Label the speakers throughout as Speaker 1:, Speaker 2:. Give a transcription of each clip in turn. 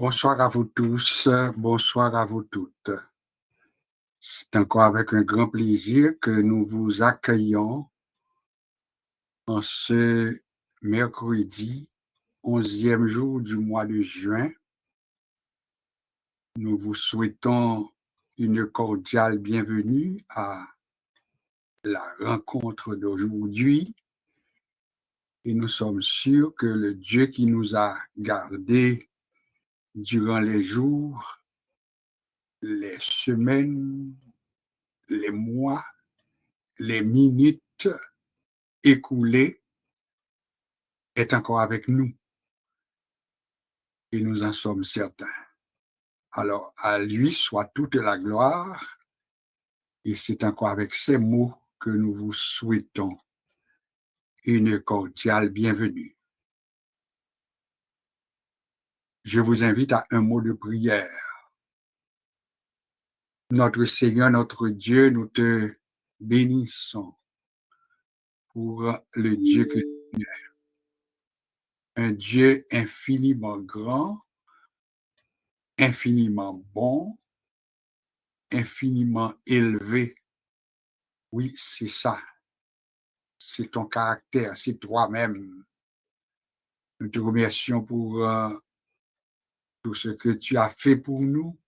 Speaker 1: Bonsoir à vous tous, bonsoir à vous toutes. C'est encore avec un grand plaisir que nous vous accueillons en ce mercredi, 11e jour du mois de juin. Nous vous souhaitons une cordiale bienvenue à la rencontre d'aujourd'hui et nous sommes sûrs que le Dieu qui nous a gardés durant les jours, les semaines, les mois, les minutes écoulées est encore avec nous et nous en sommes certains. Alors, à lui soit toute la gloire et c'est encore avec ces mots que nous vous souhaitons une cordiale bienvenue. Je vous invite à un mot de prière. Notre Seigneur, notre Dieu, nous te bénissons pour le Dieu que tu es. Un Dieu infiniment grand, infiniment bon, infiniment élevé. Oui, c'est ça. C'est ton caractère, c'est toi-même. Nous te remercions pour tout ce que tu as fait pour nous.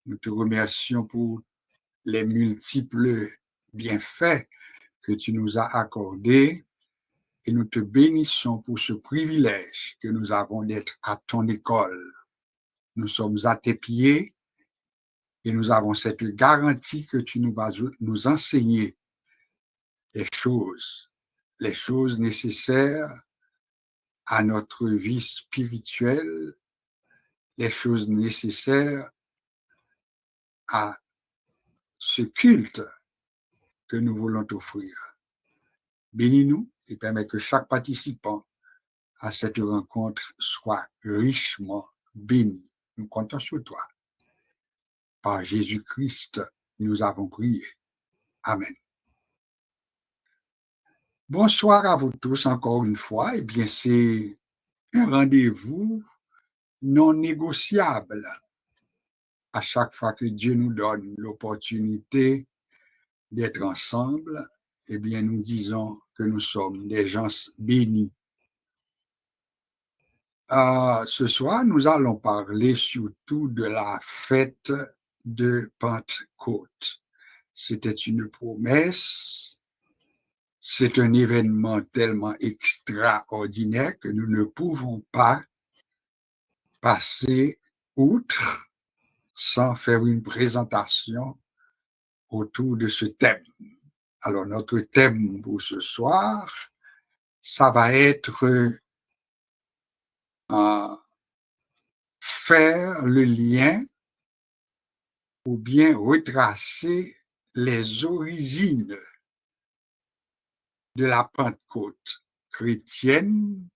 Speaker 1: Nous te remercions pour les multiples bienfaits que tu nous as accordés et nous te bénissons pour ce privilège que nous avons d'être à ton école. Nous sommes à tes pieds et nous avons cette garantie que tu nous vas nous enseigner les choses nécessaires à notre vie spirituelle, les choses nécessaires à ce culte que nous voulons t'offrir. Bénis-nous et permets que chaque participant à cette rencontre soit richement béni. Nous comptons sur toi. Par Jésus-Christ, nous avons prié. Amen. Bonsoir à vous tous encore une fois. Eh bien, c'est un rendez-vous non négociable. À chaque fois que Dieu nous donne l'opportunité d'être ensemble, eh bien, nous disons que nous sommes des gens bénis. Ce soir, nous allons parler surtout de la fête de Pentecôte. C'était une promesse, c'est un événement tellement extraordinaire que nous ne pouvons pas passer outre sans faire une présentation autour de ce thème. Alors, notre thème pour ce soir, ça va être faire le lien ou bien retracer les origines de la Pentecôte chrétienne,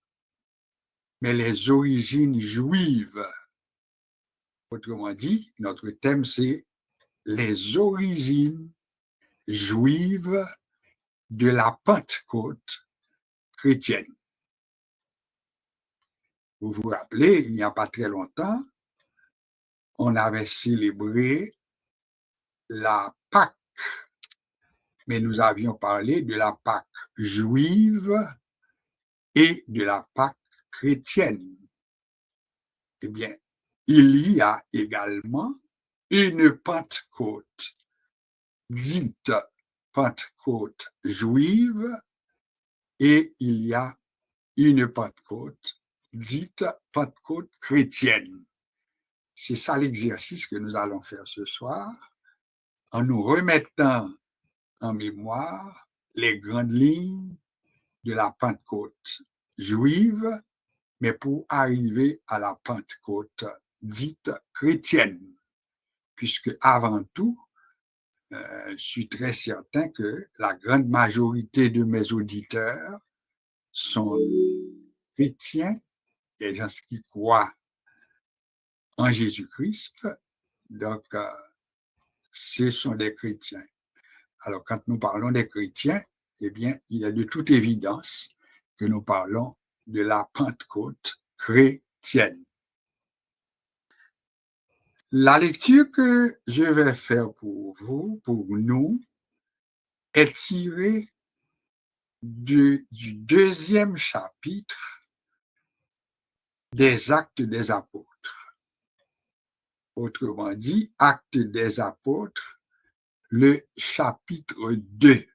Speaker 1: mais les origines juives. Autrement dit, notre thème, c'est les origines juives de la Pentecôte chrétienne. Vous vous rappelez, il n'y a pas très longtemps, on avait célébré la Pâque, mais nous avions parlé de la Pâque juive et de la Pâque chrétienne. Eh bien, il y a également une Pentecôte dite Pentecôte juive et il y a une Pentecôte dite Pentecôte chrétienne. C'est ça l'exercice que nous allons faire ce soir en nous remettant en mémoire les grandes lignes de la Pentecôte juive, mais pour arriver à la Pentecôte dite chrétienne. Puisque avant tout, je suis très certain que la grande majorité de mes auditeurs sont chrétiens, des gens qui croient en Jésus-Christ, donc ce sont des chrétiens. Alors, quand nous parlons des chrétiens, eh bien, il est de toute évidence que nous parlons de la Pentecôte chrétienne. La lecture que je vais faire pour vous, pour nous, est tirée du deuxième chapitre des Actes des Apôtres. Autrement dit, Actes des Apôtres, le chapitre 2.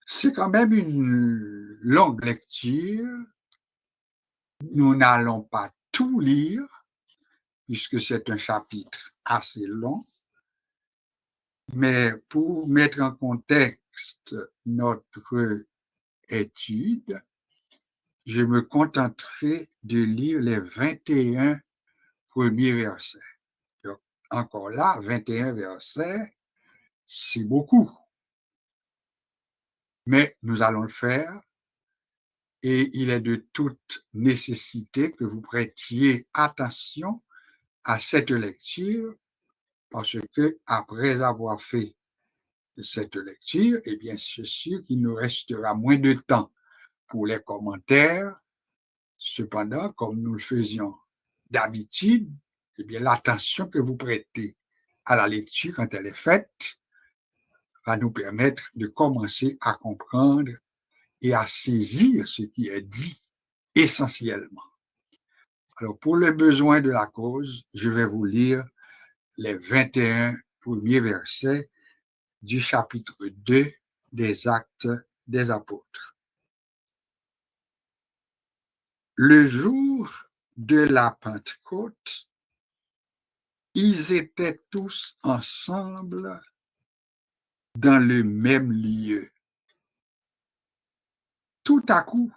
Speaker 1: C'est quand même une longue lecture. Nous n'allons pas tout lire, puisque c'est un chapitre assez long, mais pour mettre en contexte notre étude, je me contenterai de lire les 21 premiers versets. Donc, encore là, 21 versets, c'est beaucoup. Mais nous allons le faire et il est de toute nécessité que vous prêtiez attention à cette lecture parce que après avoir fait cette lecture, eh bien, c'est sûr qu'il nous restera moins de temps pour les commentaires. Cependant, comme nous le faisions d'habitude, eh bien, l'attention que vous prêtez à la lecture quand elle est faite va nous permettre de commencer à comprendre et à saisir ce qui est dit essentiellement. Alors, pour le besoin de la cause, je vais vous lire les 21 premiers versets du chapitre 2 des Actes des Apôtres. Le jour de la Pentecôte, ils étaient tous ensemble dans le même lieu. Tout à coup,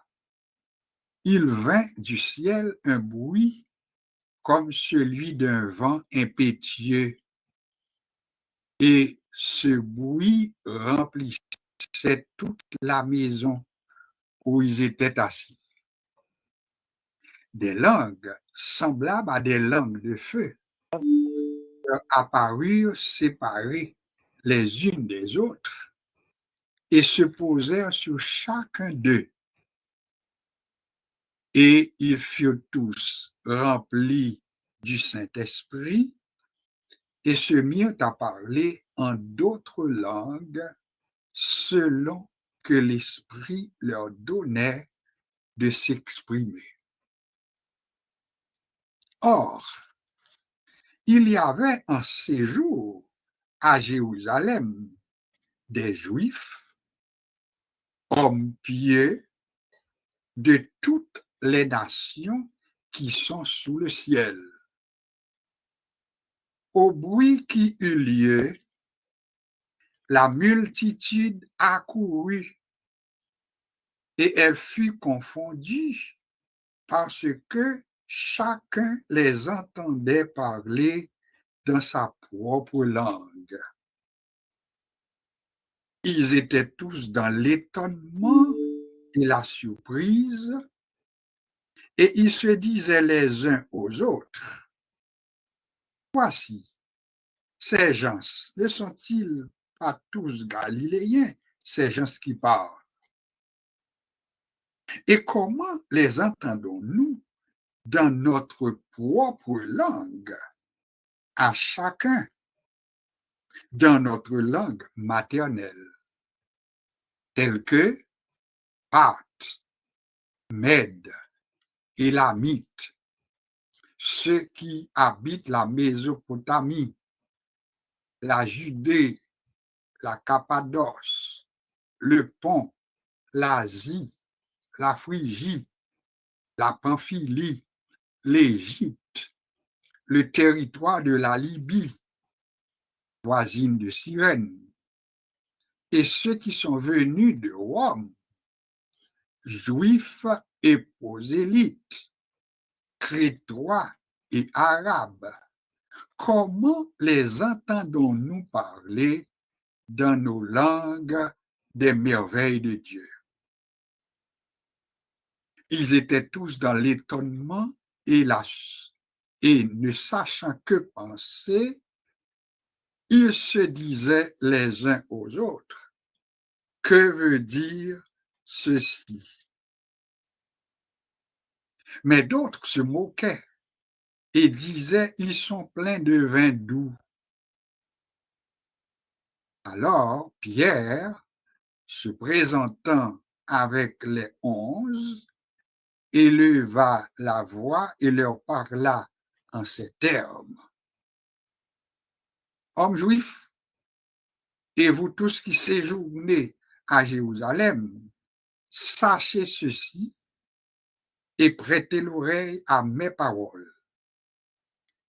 Speaker 1: il vint du ciel un bruit comme celui d'un vent impétueux, et ce bruit remplissait toute la maison où ils étaient assis. Des langues semblables à des langues de feu apparurent séparées les unes des autres et se posèrent sur chacun d'eux. Et ils furent tous remplis du Saint-Esprit et se mirent à parler en d'autres langues selon que l'Esprit leur donnait de s'exprimer. Or, il y avait en séjour à Jérusalem des Juifs, hommes pieux de toutes les nations qui sont sous le ciel. Au bruit qui eut lieu, la multitude accourut et elle fut confondue parce que chacun les entendait parler dans sa propre langue. Ils étaient tous dans l'étonnement et la surprise, et ils se disaient les uns aux autres, voici, ces gens ne sont-ils pas tous galiléens, ces gens qui parlent? Et comment les entendons-nous dans notre propre langue, à chacun dans notre langue maternelle, telle que Parthes, Mèdes, Élamites, ceux qui habitent la Mésopotamie, la Judée, la Cappadoce, le Pont, l'Asie, la Phrygie, la Pamphylie, l'Égypte, le territoire de la Libye, voisine de Cyrène, et ceux qui sont venus de Rome, juifs et prosélytes, crétois et arabes. Comment les entendons-nous parler dans nos langues des merveilles de Dieu? Ils étaient tous dans l'étonnement et ne sachant que penser, ils se disaient les uns aux autres, que veut dire ceci? Mais d'autres se moquaient et disait, ils sont pleins de vin doux. Alors Pierre, se présentant avec les 11, éleva la voix et leur parla en ces termes. Hommes juifs, et vous tous qui séjournez à Jérusalem, sachez ceci et prêtez l'oreille à mes paroles.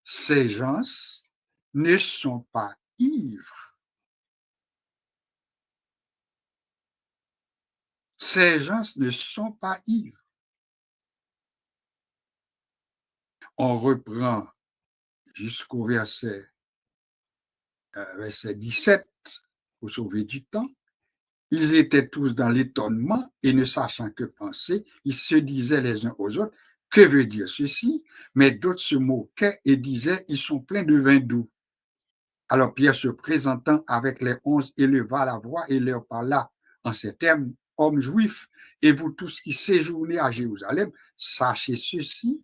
Speaker 1: Ces gens ne sont pas ivres. Ces gens ne sont pas ivres. On reprend jusqu'au verset 17 pour sauver du temps. Ils étaient tous dans l'étonnement et ne sachant que penser, ils se disaient les uns aux autres, que veut dire ceci? Mais d'autres se moquaient et disaient, ils sont pleins de vin doux. Alors Pierre se présentant avec les 11 éleva la voix et leur parla en ces termes, hommes juifs, et vous tous qui séjournez à Jérusalem, sachez ceci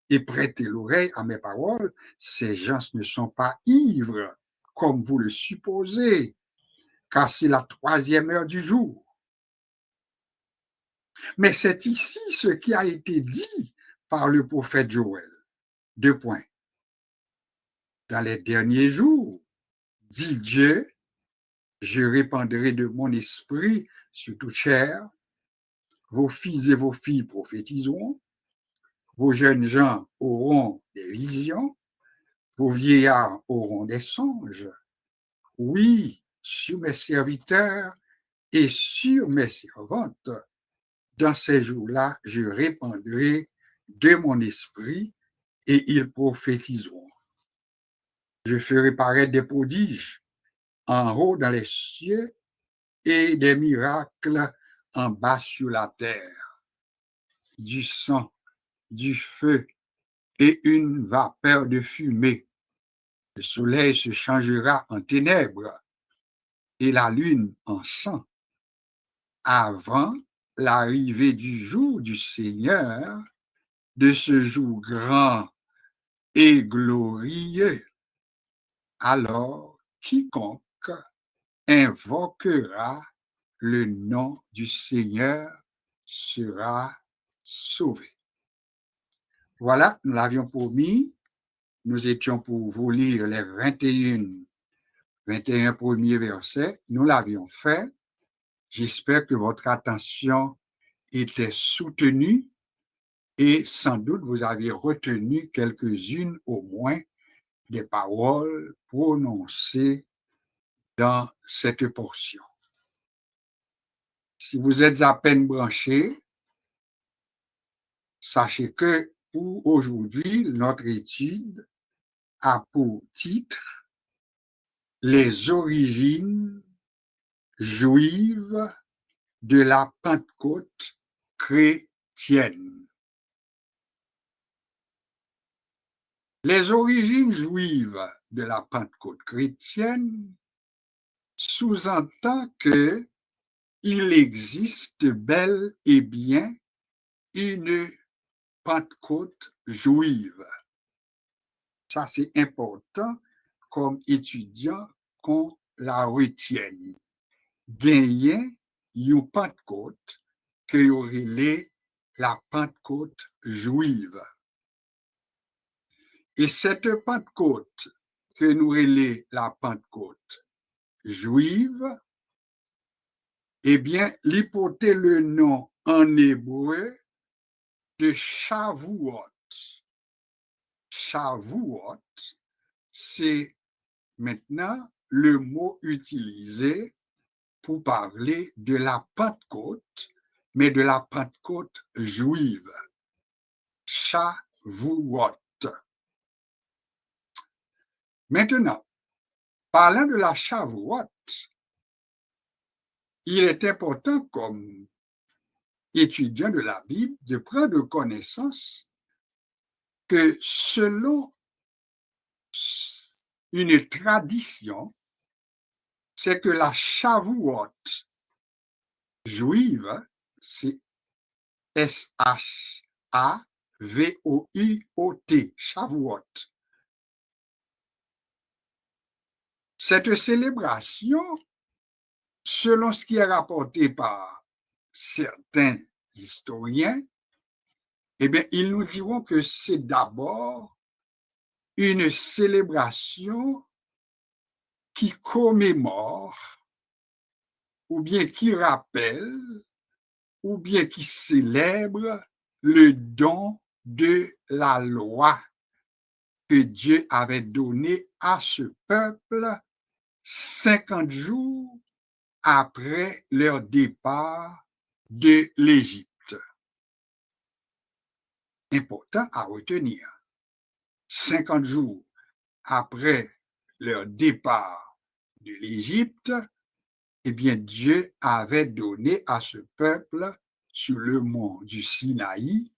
Speaker 1: et prêtez l'oreille à mes paroles, ces gens ne sont pas ivres, comme vous le supposez, car c'est la 3e heure du jour. Mais c'est ici ce qui a été dit par le prophète Joël. 2 points. Dans les derniers jours, dit Dieu, je répandrai de mon esprit sur toute chair, vos fils et vos filles prophétiseront, vos jeunes gens auront des visions, vos vieillards auront des songes. Oui, sur mes serviteurs et sur mes servantes, dans ces jours-là, je répandrai de mon esprit et ils prophétiseront. Je ferai paraître des prodiges en haut dans les cieux et des miracles en bas sur la terre, du sang, du feu et une vapeur de fumée. Le soleil se changera en ténèbres et la lune en sang avant l'arrivée du jour du Seigneur, de ce jour grand et glorieux. Alors, quiconque invoquera le nom du Seigneur sera sauvé. Voilà, nous l'avions promis. Nous étions pour vous lire les 21 premiers versets. Nous l'avions fait. J'espère que votre attention était soutenue et sans doute vous avez retenu quelques-unes au moins des paroles prononcées dans cette portion. Si vous êtes à peine branchés, sachez que pour aujourd'hui, notre étude a pour titre Les origines juives de la Pentecôte chrétienne. Les origines juives de la Pentecôte chrétienne sous-entend que il existe bel et bien une Pentecôte juive. Ça, c'est important comme étudiant qu'on la retienne. Gagner une Pentecôte que y aurait la Pentecôte juive. Et cette Pentecôte que nous relais la Pentecôte juive, eh bien, l'hypothèse le nom en hébreu de Shavuot. Shavuot, c'est maintenant le mot utilisé pour parler de la Pentecôte, mais de la Pentecôte juive. Shavuot. Maintenant, parlant de la Shavuot, il est important comme étudiant de la Bible de prendre connaissance que selon une tradition, c'est que la Shavuot juive, c'est S-H-A-V-U-O-T, V-O-I-O-T, Shavuot. Cette célébration, selon ce qui est rapporté par certains historiens, eh bien, ils nous diront que c'est d'abord une célébration qui commémore, ou bien qui rappelle, ou bien qui célèbre le don de la loi que Dieu avait donné à ce peuple 50 jours après leur départ de l'Égypte. Important à retenir. 50 jours après leur départ de l'Égypte, eh bien, Dieu avait donné à ce peuple, sur le mont du Sinaï,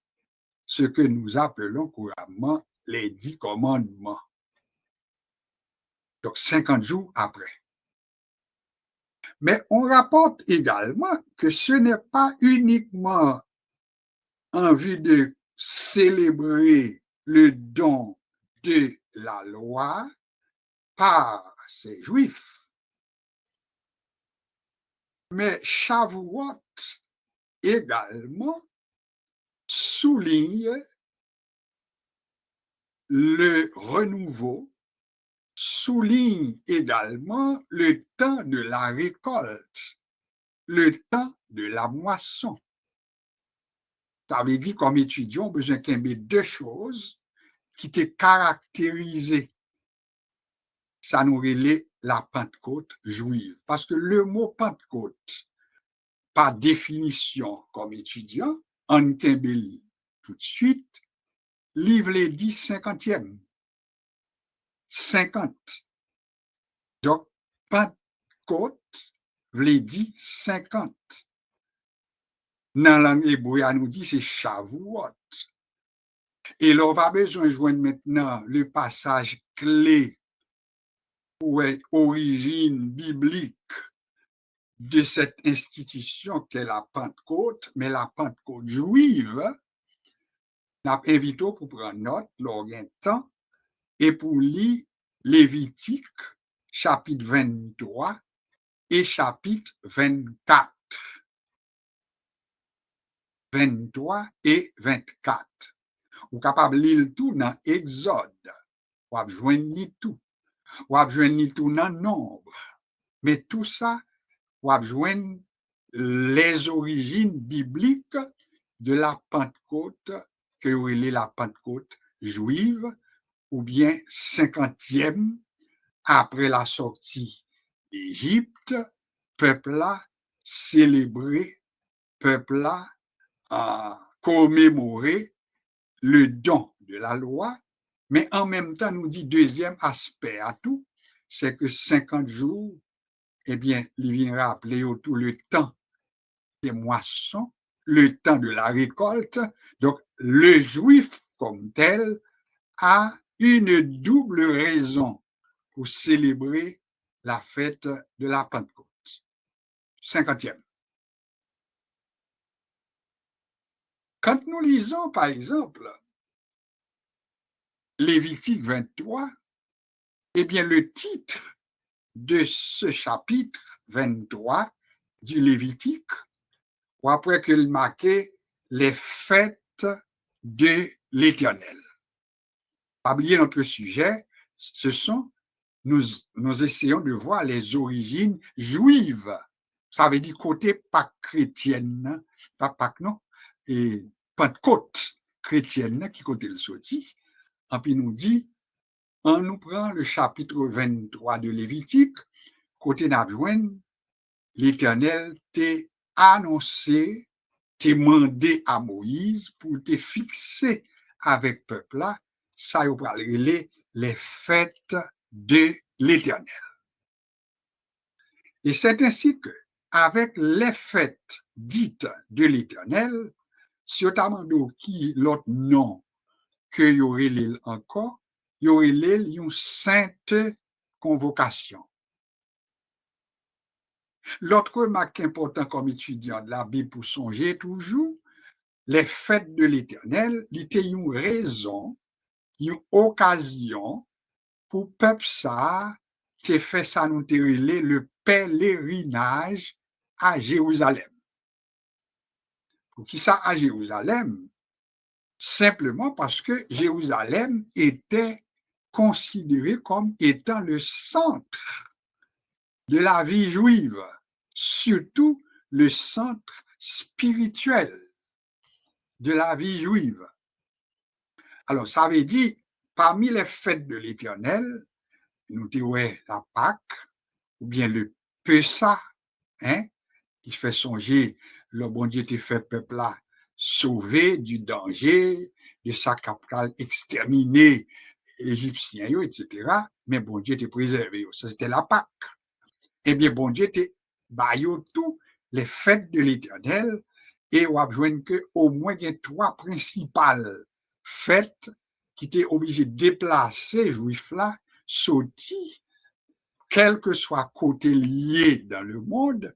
Speaker 1: ce que nous appelons couramment les 10 commandements. Donc, 50 jours après. Mais on rapporte également que ce n'est pas uniquement en vue de célébrer le don de la loi par ces Juifs, mais Shavuot également souligne le renouveau, souligne également le temps de la récolte, le temps de la moisson. Ça veut dire, comme étudiant, on a besoin qu'il y ait deux choses qui te caractérisent. Ça nous relève la Pentecôte juive. Parce que le mot Pentecôte, par définition, comme étudiant, en Kimbel tout de suite, livre les 10 cinquantièmes. 50. Donc, Pentecôte, les 10 50. Dans la langue hébreu, nous dit c'est Shavuot. Et là, on va besoin de joindre maintenant le passage clé pour origine biblique de cette institution qu'est la Pentecôte, mais la Pentecôte juive. Nous invitons pour prendre note, lors d'un temps, et pour lire Lévitique, chapitre 23 et chapitre 24. 23 et 24. Vous êtes capable de lire tout dans Exode. Vous avez joindre tout. Vous avez joindre tout dans Nombre. Mais tout ça, vous avez joindre les origines bibliques de la Pentecôte, que vous appelez la Pentecôte juive, ou bien 50e après la sortie d'Égypte, peuple-là célébré, peuple-là commémorer le don de la loi, mais en même temps, nous dit deuxième aspect à tout, c'est que 50 jours, eh bien, il vient rappeler tout le temps des moissons, le temps de la récolte. Donc, le juif comme tel a une double raison pour célébrer la fête de la Pentecôte. 50e. Quand nous lisons, par exemple, Lévitique 23, eh bien, le titre de ce chapitre 23 du Lévitique, ou après qu'il marquait les fêtes de l'Éternel. Pas oublier notre sujet, nous essayons de voir les origines juives. Ça veut dire côté Pâques chrétienne, pas Pâques non, et Pentecôte chrétienne qui côté le sorti. Et puis nous dit, on nous prend le chapitre 23 de Lévitique, côté Nabjouen, l'Éternel t'a annoncé, t'a demandé à Moïse pour te fixer avec peuple là, ça y va les fêtes de l'Éternel. Et c'est ainsi que, avec les fêtes dites de l'Éternel, notamment qui l'autre nom que y aurait encore, il y aurait une sainte convocation. L'autre remarque important comme étudiant de la Bible pour songer toujours, les fêtes de l'Éternel, c'était une raison, une occasion pour peuple ça, te fait ça nous te relais le pèlerinage à Jérusalem. Pour qui ça à Jérusalem? Simplement parce que Jérusalem était considéré comme étant le centre de la vie juive, surtout le centre spirituel de la vie juive. Alors, ça veut dire, parmi les fêtes de l'Éternel, nous disons la Pâque, ou bien le Pessa, hein, qui fait songer, le bon Dieu te fait peuple là sauver du danger, de sa capitale exterminer égyptiens, etc. Mais bon Dieu te préservé. Ça, c'était la Pâque. Eh bien, bon Dieu te baillot tout les fêtes de l'Éternel et on a besoin que au moins il y ait trois principales fêtes qui étaient obligées de déplacer juifs là, sortis, quel que soit côté lié dans le monde,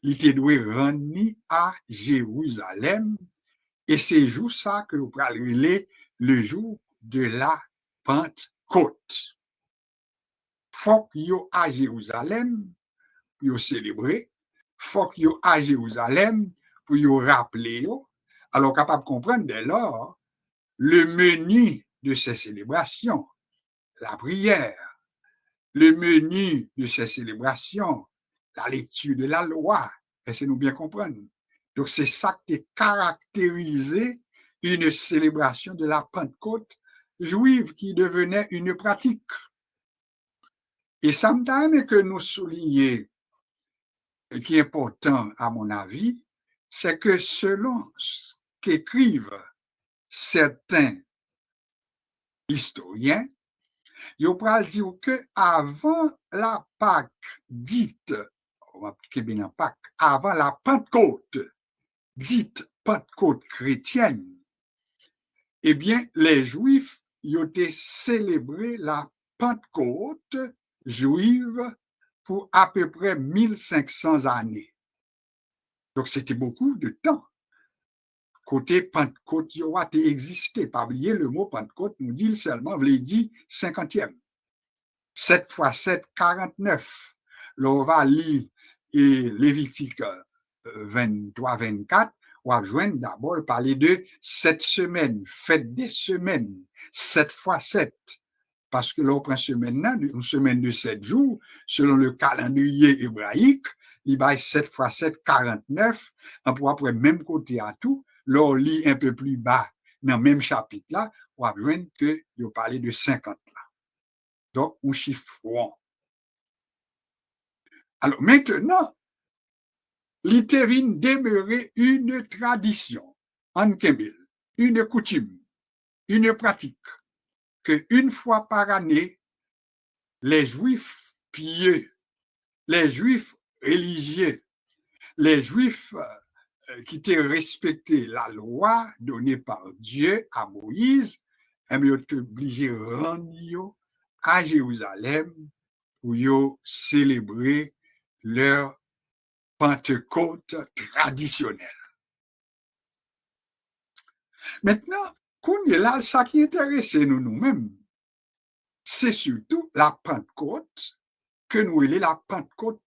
Speaker 1: il était doué rendre à Jérusalem. Et c'est jour ça que nous parlons le jour de la Pentecôte. Faut qu'il y ait à Jérusalem pour célébrer, faut qu'il y ait à Jérusalem pour rappeler. Alors, capable de comprendre dès lors le menu de ces célébrations, la prière, le menu de ces célébrations, la lecture de la loi, laissez-nous bien comprendre. Donc, c'est ça qui caractérisait une célébration de la Pentecôte juive qui devenait une pratique. Et ça me donne que nous souligner, qui est important à mon avis, c'est que selon ce qu'écrivent certains historiens, ils pourraient dire que avant la Pâque dite, avant la Pentecôte dite Pentecôte chrétienne, eh bien, les Juifs ils ont célébré la Pentecôte juive pour à peu près 1500 années. Donc, c'était beaucoup de temps. Côté Pentecôte, il a existé. Pas oublier le mot Pentecôte, nous dit seulement, vous l'avez dit, 50e. 7 x 7, 49. Là, on va lire Lévitique 23, 24. On va joindre d'abord parler de 7 semaines, fête des semaines, 7 x 7. Parce que là, on prend une semaine de 7 jours, selon le calendrier hébraïque, il va 7 x 7, 49. On pourra prendre même côté à tout. Là, on lit un peu plus bas, dans le même chapitre-là, on va joindre qu'il a parlé de 50 là. Donc, on chiffre rond. Alors, maintenant, l'itérine demeurait une tradition en Kembil, une coutume, une pratique, que une fois par année, les Juifs pieux, les Juifs religieux, les Juifs qui étaient respectés la loi donnée par Dieu à Moïse, ils étaient obligés de rendre à Jérusalem pour célébrer leur Pentecôte traditionnelle. Maintenant, qu'on est là, ça qui intéresse nous-mêmes, c'est surtout la Pentecôte que nous appelons la Pentecôte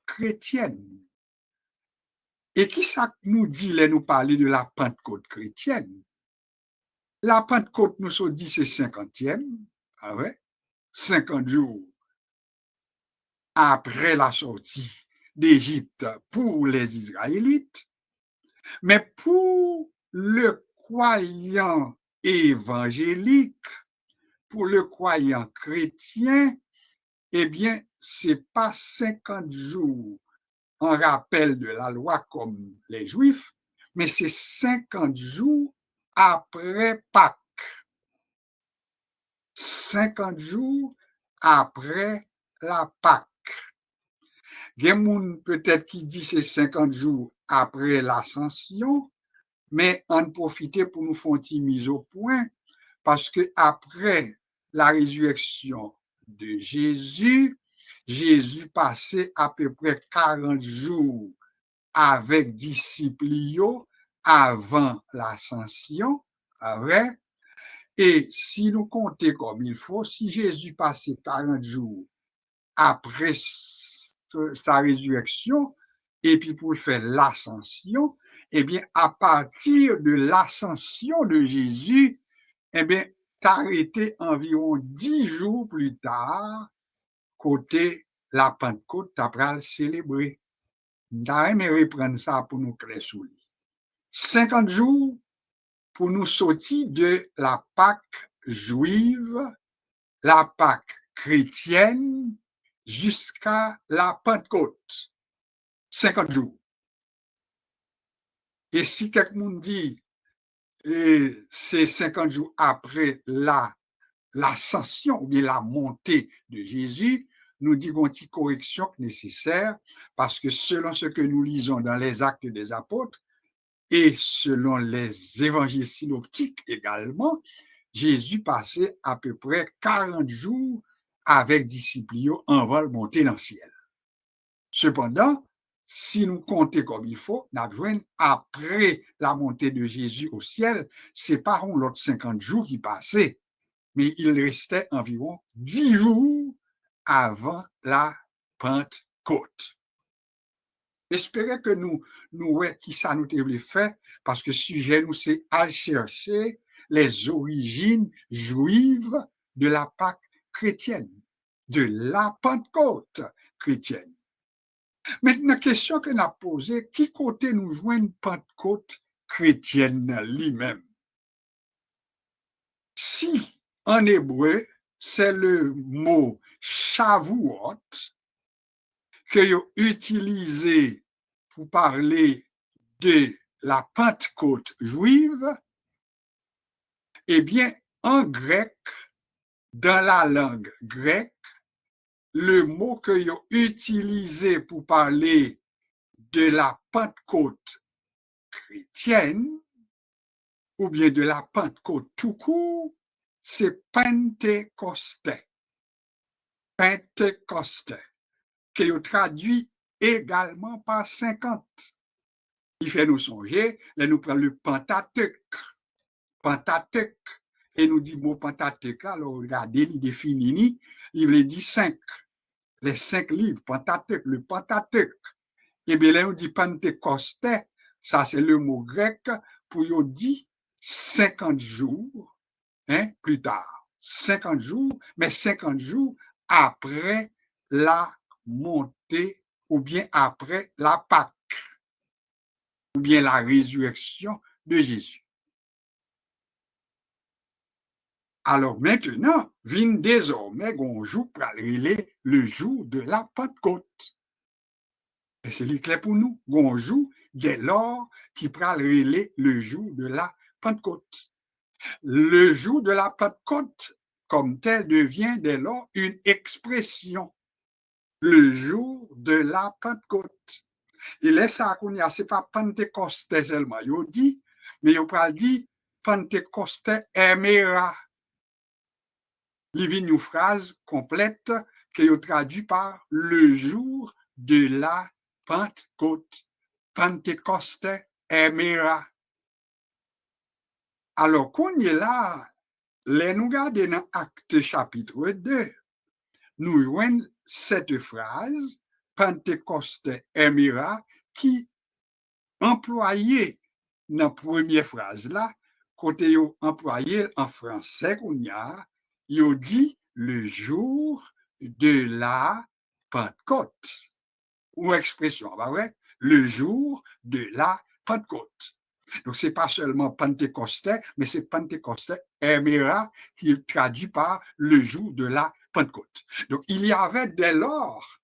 Speaker 1: chrétienne. Et qui ça nous dit, là, nous parler de la Pentecôte chrétienne? La Pentecôte, nous sommes dit, c'est 50e, ah ouais, 50 jours après la sortie d'Égypte pour les Israélites, mais pour le croyant évangélique, pour le croyant chrétien, eh bien, c'est pas 50 jours en rappel de la loi comme les Juifs, mais c'est 50 jours après Pâques. 50 jours après la Pâques. Il y a peut-être qui dit c'est 50 jours après l'ascension, mais on profite pour nous faire une mise au point, parce que après la résurrection de Jésus, Jésus passait à peu près 40 jours avec disciples avant l'ascension, vrai? Et si nous comptons comme il faut, si Jésus passait 40 jours après sa résurrection, et puis pour faire l'ascension, eh bien, à partir de l'ascension de Jésus, eh bien, t'arrêter environ 10 jours plus tard, côté la Pentecôte, t'as célébrer. T'as aimé reprendre ça pour nous clair sous lui. 50 jours pour nous sortir de la Pâque juive, la Pâque chrétienne, jusqu'à la Pentecôte. 50 jours. Et si quelqu'un dit, c'est 50 jours après l'ascension ou bien la montée de Jésus, nous disons une correction nécessaire parce que selon ce que nous lisons dans les Actes des Apôtres et selon les évangiles synoptiques également, Jésus passait à peu près 40 jours avec disciples en vol monté dans le ciel. Cependant, si nous comptons comme il faut, nous avons après la montée de Jésus au ciel, c'est pas l'autre 50 jours qui passaient, mais il restait environ 10 jours avant la Pentecôte. Espérez que nous qui ça nous devait faire, parce que le sujet nous c'est à chercher les origines juives de la Pâque chrétienne, de la Pentecôte chrétienne. Maintenant, question que nous avons posée, qui côté nous joint Pentecôte chrétienne lui-même? Si, en hébreu, c'est le mot Shavuot que vous utilisez pour parler de la Pentecôte juive, eh bien, en grec, dans la langue grecque, le mot que vous utilisez pour parler de la Pentecôte chrétienne, ou bien de la Pentecôte tout court, c'est Pentecostais. Pentecostais, qui est traduit également par 50. Il fait nous songer, là nous prenons le Pentateuque. Pentateuque. Et nous dit, bon, Pentateuque, alors regardez, il définit, il veut dire 5. Les 5 livres, Pentateuque, le Pentateuque. Et bien là, nous dit Pentecostais, ça c'est le mot grec pour nous dire 50 jours, plus tard. 50 jours, mais 50 jours après la montée ou bien après la Pâque ou bien la résurrection de Jésus. Alors maintenant, vient désormais qu'on joue pour aller le jour de la Pentecôte. Et c'est clair pour nous. On joue dès lors qui pral relais le jour de la Pentecôte. Le jour de la Pentecôte, comme tel, devient dès lors une expression. Le jour de la Pentecôte. Il est ça qu'on y a, c'est pas Pentecostais seulement. Il dit, mais il pral dit Pentecostais aimera. Il y a une phrase complète qui est traduite par le jour de la Pentecôte. Pentecostais aimera. Alors, qu'on est là, les nous regardons dans Acte chapitre 2, nous joignons cette phrase, Pentecostais aimera, qui employée dans la première phrase là, côté employé en français qu'on y a, il dit le jour de la Pentecôte. Ou expression, bah ouais, le jour de la Pentecôte. Donc, ce n'est pas seulement Pentecostais, mais c'est Pentecostais aimera qui est traduit par le jour de la Pentecôte. Donc, il y avait dès lors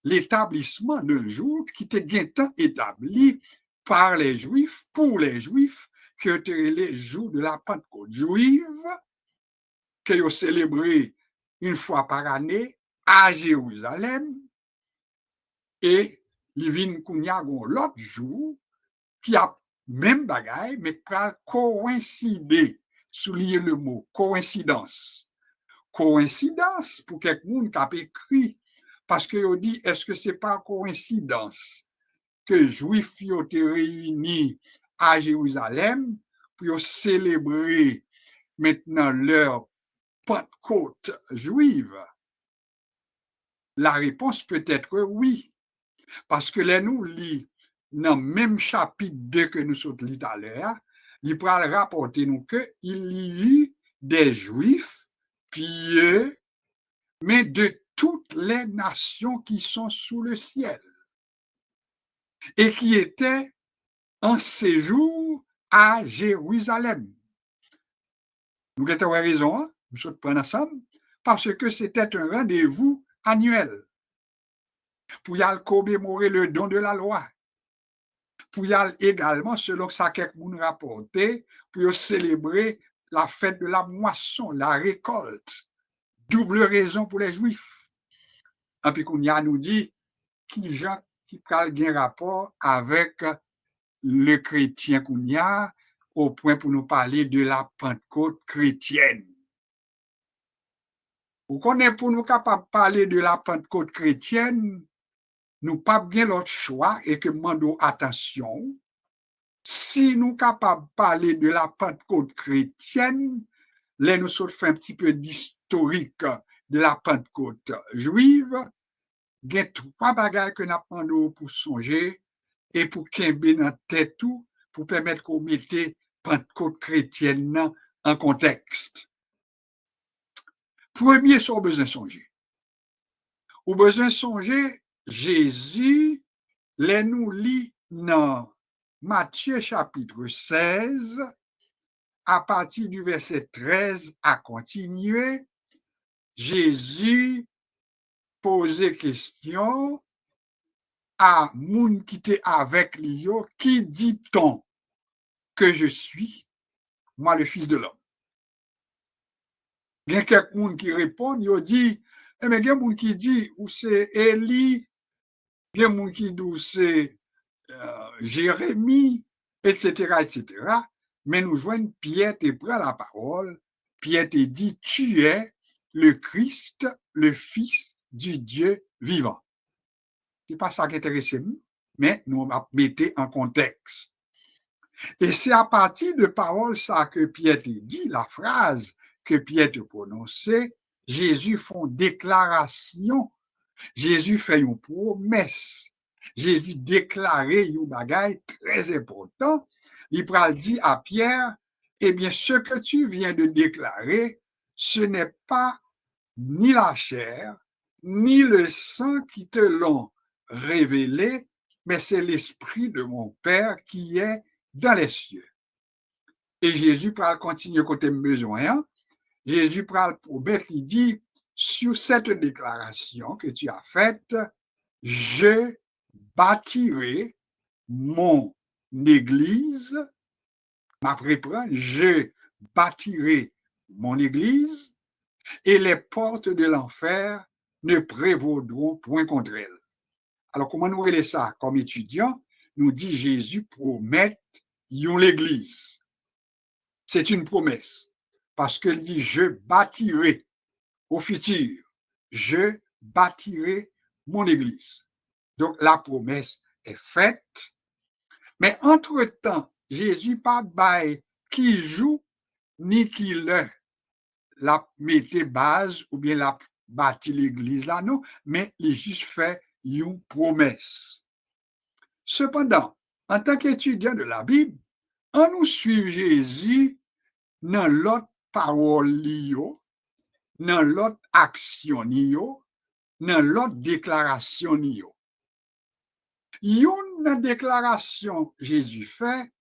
Speaker 1: l'établissement d'un jour qui était bientôt établi par les Juifs, pour les Juifs, qui était le jour de la Pentecôte juive, qui est célébré une fois par année à Jérusalem, et il vient l'autre jour qui a même bagaille, mais qui a coïncidé, souligner le mot, coïncidence. Coïncidence, pour quelqu'un qui a écrit, parce qu'il dit, est-ce que ce n'est pas coïncidence que Juifs ont été réunis à Jérusalem pour célébrer maintenant leur Pentecôte juive? La réponse peut être oui. Parce que là, nous lisons dans le même chapitre 2 que nous sommes lus tout à l'heure, il pourra rapporter nous qu'il y eut des Juifs pieux, mais de toutes les nations qui sont sous le ciel et qui étaient en séjour à Jérusalem. Nous avons raison, hein? Nous sommes prendre ensemble, parce que c'était un rendez-vous annuel pour y aller commémorer le don de la loi. Pour y aller également, selon ça quelqu'un rapporté, pour célébrer la fête de la moisson, la récolte. Double raison pour les Juifs. Et puis qu'on y a nous dit qui a un rapport avec le chrétien qu'on y a au point pour nous parler de la Pentecôte chrétienne. Vous connaissez pour nous capables de parler de la Pentecôte chrétienne, nous pas bien l'autre choix et que demandons attention. Si nous sommes capables de parler de la Pentecôte chrétienne, là nous sommes fait un petit peu d'historique de la Pentecôte juive, il y a trois bagages que nous apprenons pour songer et pour qu'il dans tête tout, pour permettre qu'on mette Pentecôte chrétienne en contexte. Premier, sur besoin songer. Au besoin songer, Jésus, les nous lit dans Matthieu chapitre 16, à partir du verset 13 à continuer, Jésus posait question à moun qui était avec lui, qui dit-on que je suis, moi le Fils de l'homme? Il y a quelqu'un qui répond, il dit, mais il y a quelqu'un qui dit, ou c'est Élie, il y a quelqu'un qui dit, ou c'est Jérémie, etc., etc. Mais nous joignons Pierre et prend la parole. Pierre te dit, tu es le Christ, le Fils du Dieu vivant. C'est pas ça qui intéresse nous, mais nous mettons en contexte. Et c'est à partir de paroles ça que Pierre te dit, la phrase que Pierre te prononçait, Jésus fait une déclaration, Jésus fait une promesse. Jésus déclarait un bagage très important. Il dit à Pierre, eh bien, ce que tu viens de déclarer, ce n'est pas ni la chair, ni le sang qui te l'ont révélé, mais c'est l'esprit de mon Père qui est dans les cieux. Et Jésus parle continue côté besoin. Jésus parle promettre, il dit, sur cette déclaration que tu as faite, je bâtirai mon église, je bâtirai mon église et les portes de l'enfer ne prévaudront point contre elle. Alors, comment nous relève ça comme étudiants? Nous dit Jésus promet l'église. C'est une promesse parce qu'il dit je bâtirai au futur, je bâtirai mon église. Donc, la promesse est faite. Mais entre-temps, Jésus pas bail qui joue ni qui la mette base ou bien la bâti l'église là, non, mais il juste fait une promesse. Cependant, en tant qu'étudiant de la Bible, on nous suit Jésus dans l'autre parole, dans l'autre action, dans l'autre déclaration. Une déclaration Jésus fait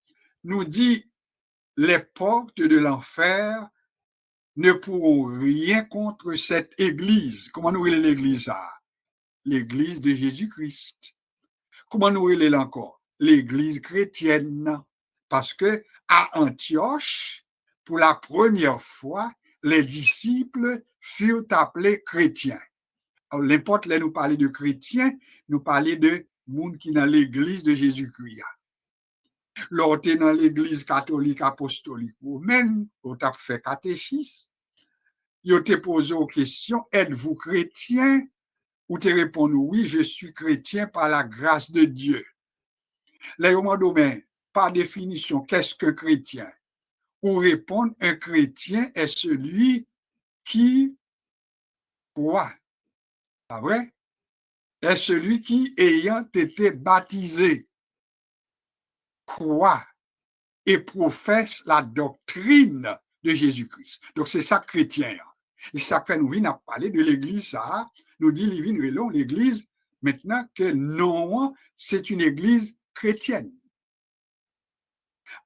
Speaker 1: nous dit les portes de l'enfer ne pourront rien contre cette église. Comment nous relève l'église ça? L'église de Jésus-Christ. Comment nous relève encore? L'église chrétienne. Parce que à Antioche, pour la première fois, les disciples furent appelés chrétiens. Alors, n'importe là nous parler de chrétiens, nous parler de monde qui dans l'église de Jésus-Christ. Lorsque dans l'église catholique apostolique romaine, on t'a fait catéchisme, il te posé aux questions, êtes-vous chrétien? Ou te répondre, oui, je suis chrétien par la grâce de Dieu. Là, au moment par définition, qu'est-ce qu'un chrétien? Pour répondre, un chrétien est celui qui croit, pas vrai? Est celui qui, ayant été baptisé, croit et professe la doctrine de Jésus-Christ. Donc, c'est ça chrétien. Et ça fait nous venir parler de l'Église, ça. Nous dit Livin Relon, l'Église, maintenant que non, c'est une Église chrétienne.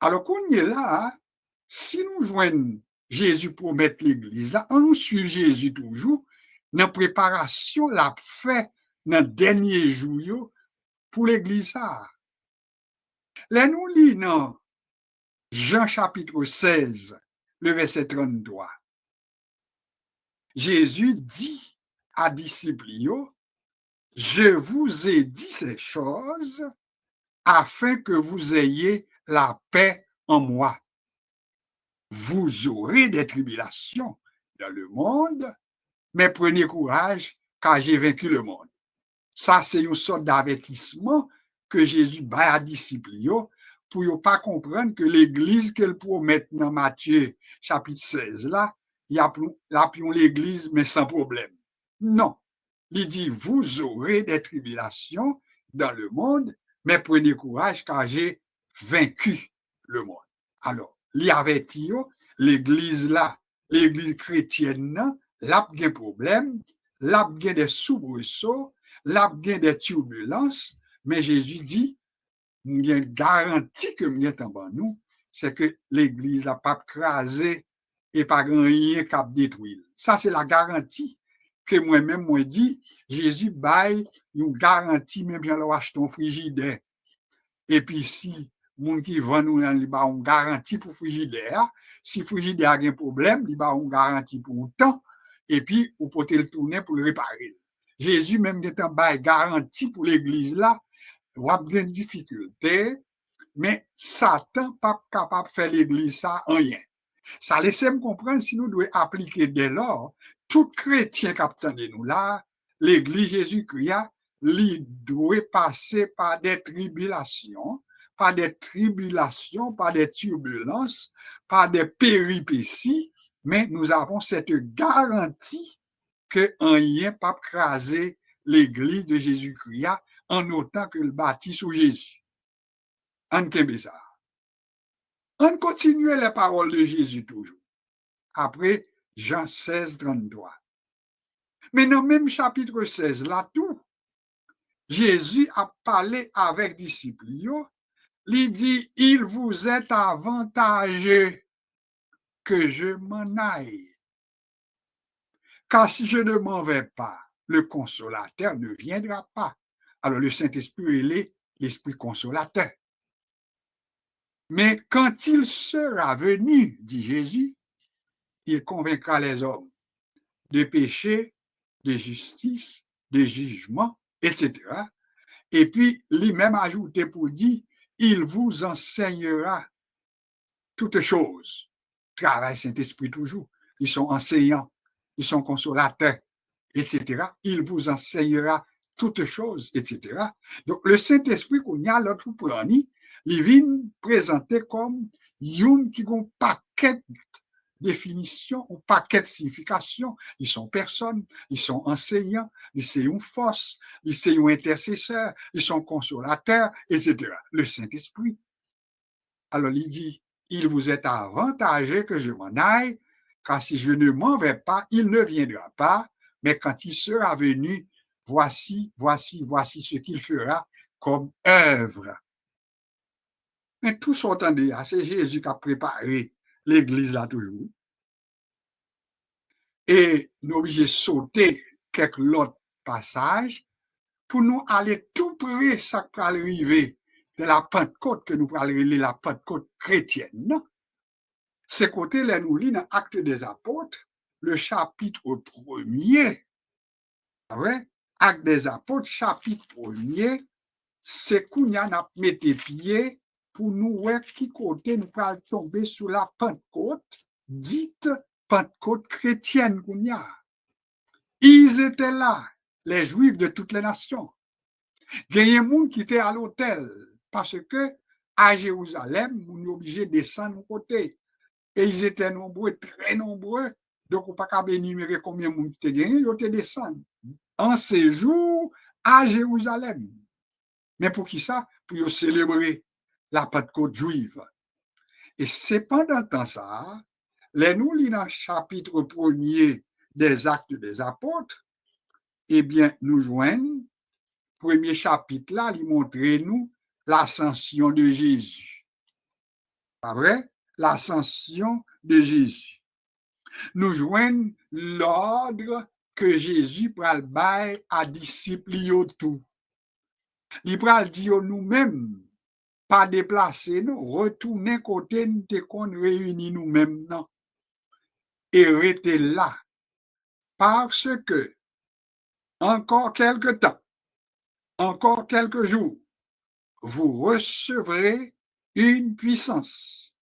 Speaker 1: Alors qu'on y est là, si nous joignons Jésus pour mettre l'Église là, on nous suit Jésus toujours, dans la préparation, la fait dans le dernier jour pour l'Église. Là, nous lisons Jean chapitre 16, le verset 33. Jésus dit à disciples, je vous ai dit ces choses afin que vous ayez la paix en moi. Vous aurez des tribulations dans le monde, mais prenez courage car j'ai vaincu le monde. Ça, c'est une sorte d'avertissement que Jésus bat à disciples pour ne pas comprendre que l'Église qu'elle promet dans Matthieu chapitre 16, là, il y a l'Église, mais sans problème. Non. Il dit, vous aurez des tribulations dans le monde, mais prenez courage car j'ai vaincu le monde. Alors, il avertit l'Église là, l'Église chrétienne là, là, il y a un problème, là, il y a des soubresauts, là, il y a des turbulences, mais Jésus dit, il y a une garantie que nous avons en nous, c'est que l'Église n'a pas crasé et pas rien qu'à détruire. Ça, c'est la garantie que moi-même, moi dit, Jésus baille une garantie, même bien leur acheter un frigidaire. Et puis, si moun qui vend nous il ba une garantie pour frigidaire, si frigidaire a un problème, il ba une garantie pour un temps, et puis, vous pouvez le tourner pour le réparer. Jésus, même est en bail garantie pour l'église là, ou a des difficultés, mais Satan pas capable de faire l'église ça en rien. Ça laisse me comprendre si nous devons appliquer dès lors, tout chrétien qui attendait nous là, l'église Jésus-Christ, il doit passer par des tribulations, par des turbulences, par des péripéties, mais nous avons cette garantie que rien pas craser l'église de Jésus-Christ en autant que le bâti sous Jésus. En ça. On continue les paroles de Jésus toujours. Après Jean 16, 33. Mais dans le même chapitre 16, là tout, Jésus a parlé avec les disciples. Il dit, il vous est avantageux que je m'en aille. Car si je ne m'en vais pas, le consolateur ne viendra pas. Alors le Saint-Esprit, il est l'Esprit consolateur. Mais quand il sera venu, dit Jésus, il convaincra les hommes de péché, de justice, de jugement, etc. Et puis, lui-même ajouté pour dire, il vous enseignera toutes choses. Travail Saint-Esprit toujours. Ils sont enseignants, ils sont consolateurs, etc. Il vous enseignera toutes choses, etc. Donc, le Saint-Esprit qu'on y a l'autre prani, il vient présenter comme une qui a un paquet définition, un paquet de significations. Ils sont personnes, ils sont enseignants, ils sont une force, ils sont un intercesseur, ils sont consolateurs, etc. Le Saint-Esprit. Alors, il dit, il vous est avantageux que je m'en aille, car si je ne m'en vais pas, il ne viendra pas, mais quand il sera venu, voici ce qu'il fera comme œuvre. Mais tout s'entendait, c'est Jésus qui a préparé l'église là toujours. Et nous obligés de sauter quelques autres passages pour nous aller tout près ça qui va arriver de la Pentecôte que nous allons aller la Pentecôte chrétienne. C'est côté là nous lisons dans Actes des Apôtres, le chapitre 1er. Ouais, Actes des Apôtres, chapitre 1er, c'est qu'on y a mis pied pour nous voir qui côté nous allons tomber sur la Pentecôte dite Pentecôte chrétienne qu'on y a. Ils étaient là, les Juifs de toutes les nations. Il y a des gens qui étaient à l'hôtel parce que à Jérusalem, on est obligé de descendre côté. Et ils étaient nombreux, très nombreux. Donc, on ne peut pas énumérer combien de monde était gagné, ils étaient descendus en séjour à Jérusalem. Mais pour qui ça? Pour célébrer la Pentecôte juive. Et c'est pendant temps ça, les nous lisons dans le chapitre 1er des Actes des Apôtres, eh bien, nous joignons, premier chapitre là, il montre nous l'ascension de Jésus. Pas vrai? L'ascension de Jésus. Nous joignons l'ordre que Jésus pral bail à disciples tout. Il pral dire nous-mêmes, pas déplacer nous, retourner côté nous te qu'on réunit nous-mêmes non. Et rester là. Parce que encore quelque temps, encore quelques jours, vous recevrez une puissance.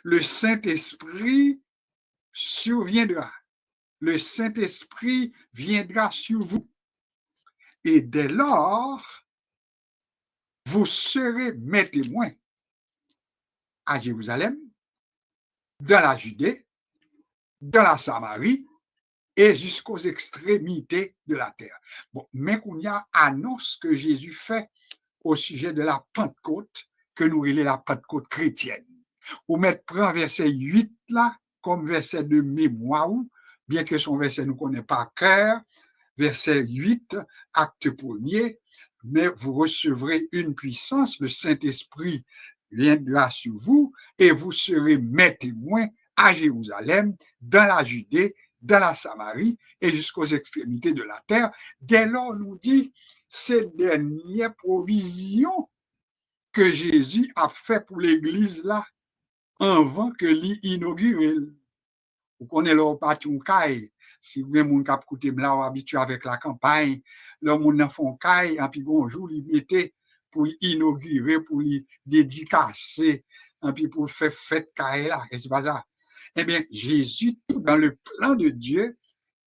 Speaker 1: Le Saint-Esprit surviendra. Le Saint-Esprit viendra sur vous. Et dès lors, vous serez mes témoins à Jérusalem, dans la Judée, dans la Samarie et jusqu'aux extrémités de la terre. Bon, mais qu'on y a annonce que Jésus fait au sujet de la Pentecôte, que nous relève la Pentecôte chrétienne. Ou mettre prend verset 8 là, comme verset de mémoire, bien que son verset nous connaît pas cœur, verset 8, acte 1er, mais vous recevrez une puissance, le Saint-Esprit viendra sur vous et vous serez mes témoins à Jérusalem, dans la Judée, dans la Samarie et jusqu'aux extrémités de la terre. Dès lors, on nous dit, ces dernières provisions que Jésus a fait pour l'Église là, avant que l'inaugure. Vous connaissez leur patron caille. Si vous avez mon cap côté blanc habitué avec la campagne, le monde en font caille, et puis bonjour, il mettait pour inaugurer, pour dédicacer, et puis pour faire fête caille là, et c'est pas ça. Eh bien, Jésus, tout dans le plan de Dieu,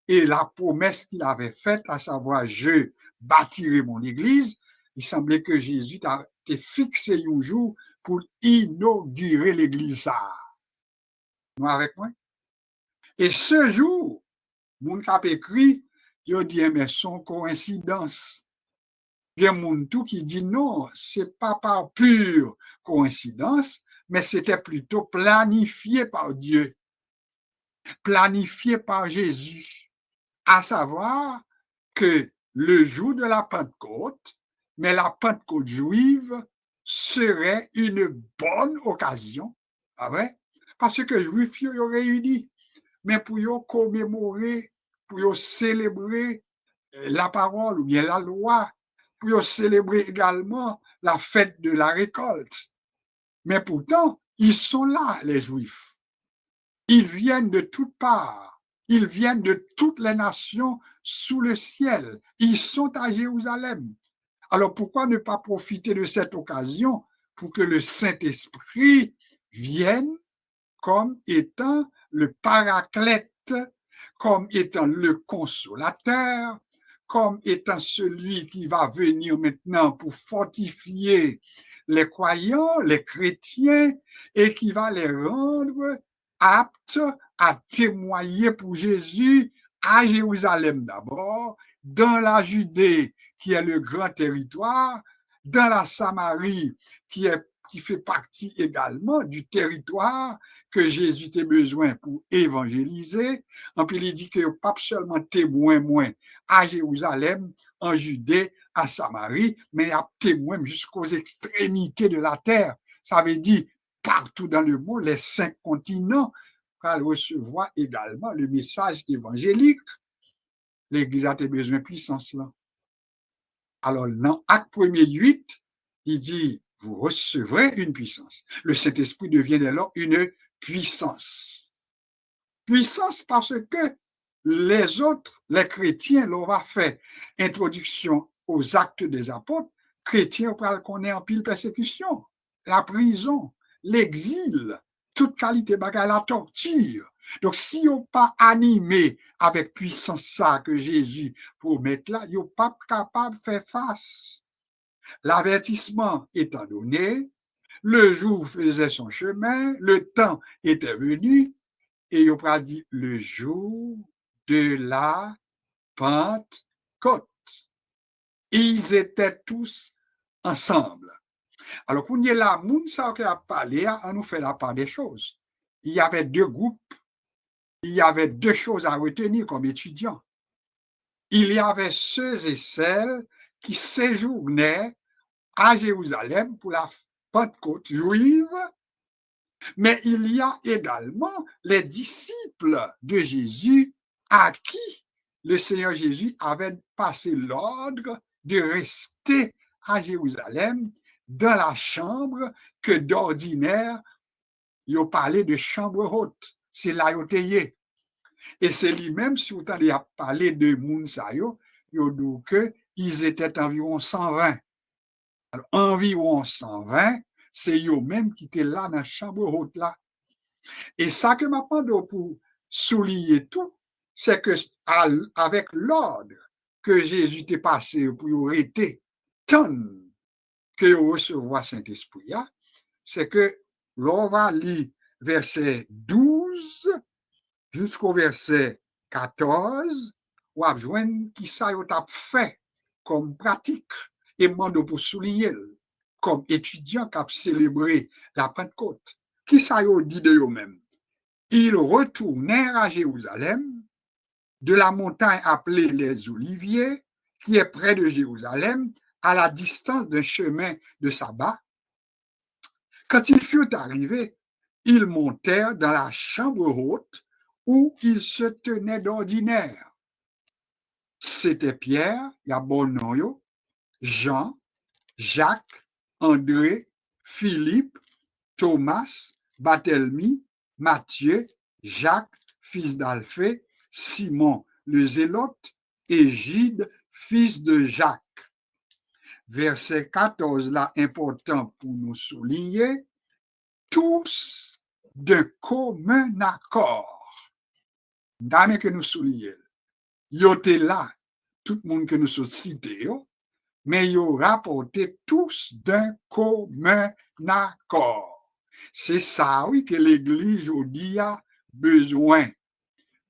Speaker 1: et la promesse qu'il avait faite, à savoir, je bâtirai mon église, il semblait que Jésus a été fixé un jour pour inaugurer l'église. Ça. Nous avec moi? Et ce jour, mon cap écrit, il dit, mais son coïncidence. Il y a mon tout qui dit non, c'est pas par pure coïncidence, mais c'était plutôt planifié par Dieu, planifié par Jésus. À savoir que le jour de la Pentecôte, mais la Pentecôte juive serait une bonne occasion, ah ouais? Parce que les Juifs y ont réuni, mais pour y commémorer, pour y célébrer la parole ou bien la loi, pour y célébrer également la fête de la récolte. Mais pourtant, ils sont là, les Juifs. Ils viennent de toutes parts. Ils viennent de toutes les nations sous le ciel. Ils sont à Jérusalem. Alors pourquoi ne pas profiter de cette occasion pour que le Saint-Esprit vienne comme étant le paraclète, comme étant le consolateur, comme étant celui qui va venir maintenant pour fortifier les croyants, les chrétiens, et qui va les rendre aptes à témoigner pour Jésus à Jérusalem d'abord, dans la Judée, qui est le grand territoire, dans la Samarie, qui fait partie également du territoire que Jésus a besoin pour évangéliser. En plus, il dit que pas seulement témoin moins à Jérusalem, en Judée, à Samarie, mais à témoin jusqu'aux extrémités de la terre. Ça veut dire partout dans le monde, les 5 continents, pour recevoir également le message évangélique. L'Église a besoin de puissance là. Alors, dans Acte 1er 8, il dit, vous recevrez une puissance. Le Saint-Esprit devient alors une puissance. Puissance parce que les autres, les chrétiens, l'on va faire introduction aux actes des apôtres, chrétiens qu'on est en pile persécution, la prison, l'exil, toute qualité bagarre, la torture. Donc, si on pas animé avec puissance ça que Jésus promet là, ils sont pas capable de faire face. L'avertissement étant donné, le jour faisait son chemin, le temps était venu, et il a dit le jour de la Pentecôte. Ils étaient tous ensemble. Alors, quand il y a là, moun sa qui a parlé, on nous fait la part des choses. Il y avait deux groupes, il y avait deux choses à retenir comme étudiants. Il y avait ceux et celles qui séjournaient à Jérusalem pour la Pentecôte juive, mais il y a également les disciples de Jésus à qui le Seigneur Jésus avait passé l'ordre de rester à Jérusalem dans la chambre que d'ordinaire, il parlait de chambre haute. C'est là qu'il et c'est lui-même, si vous avez parlé de Mounsayo, il dit qu'ils étaient environ 120. Alors, environ 120, c'est eux-mêmes qui étaient là dans la chambre haute là. Et ça que m'apprend pour souligner tout, c'est que avec l'ordre que Jésus t'est passé pour arrêter tant que recevoir Saint-Esprit, c'est que l'on va lire verset 12 jusqu'au verset 14, ou à joindre qui ça a fait comme pratique et mando pour souligner comme étudiant qui a célébré la Pentecôte. Qui ça a dit de eux-mêmes? Ils retournèrent à Jérusalem, de la montagne appelée les Oliviers, qui est près de Jérusalem, à la distance d'un chemin de sabbat. Quand ils furent arrivés, ils montèrent dans la chambre haute où ils se tenaient d'ordinaire. C'était Pierre, Yabonoyo, Jean, Jacques, André, Philippe, Thomas, Barthélemy, Matthieu, Jacques, fils d'Alphée, Simon le Zélote et Gide, fils de Jacques. Verset 14, là, important pour nous souligner, tous de commun accord. Dame que nous soulignons, ils étaient là, tout le monde que nous sommes cités, mais ils ont rapporté tous d'un commun accord. C'est ça, oui, que l'Église aujourd'hui a besoin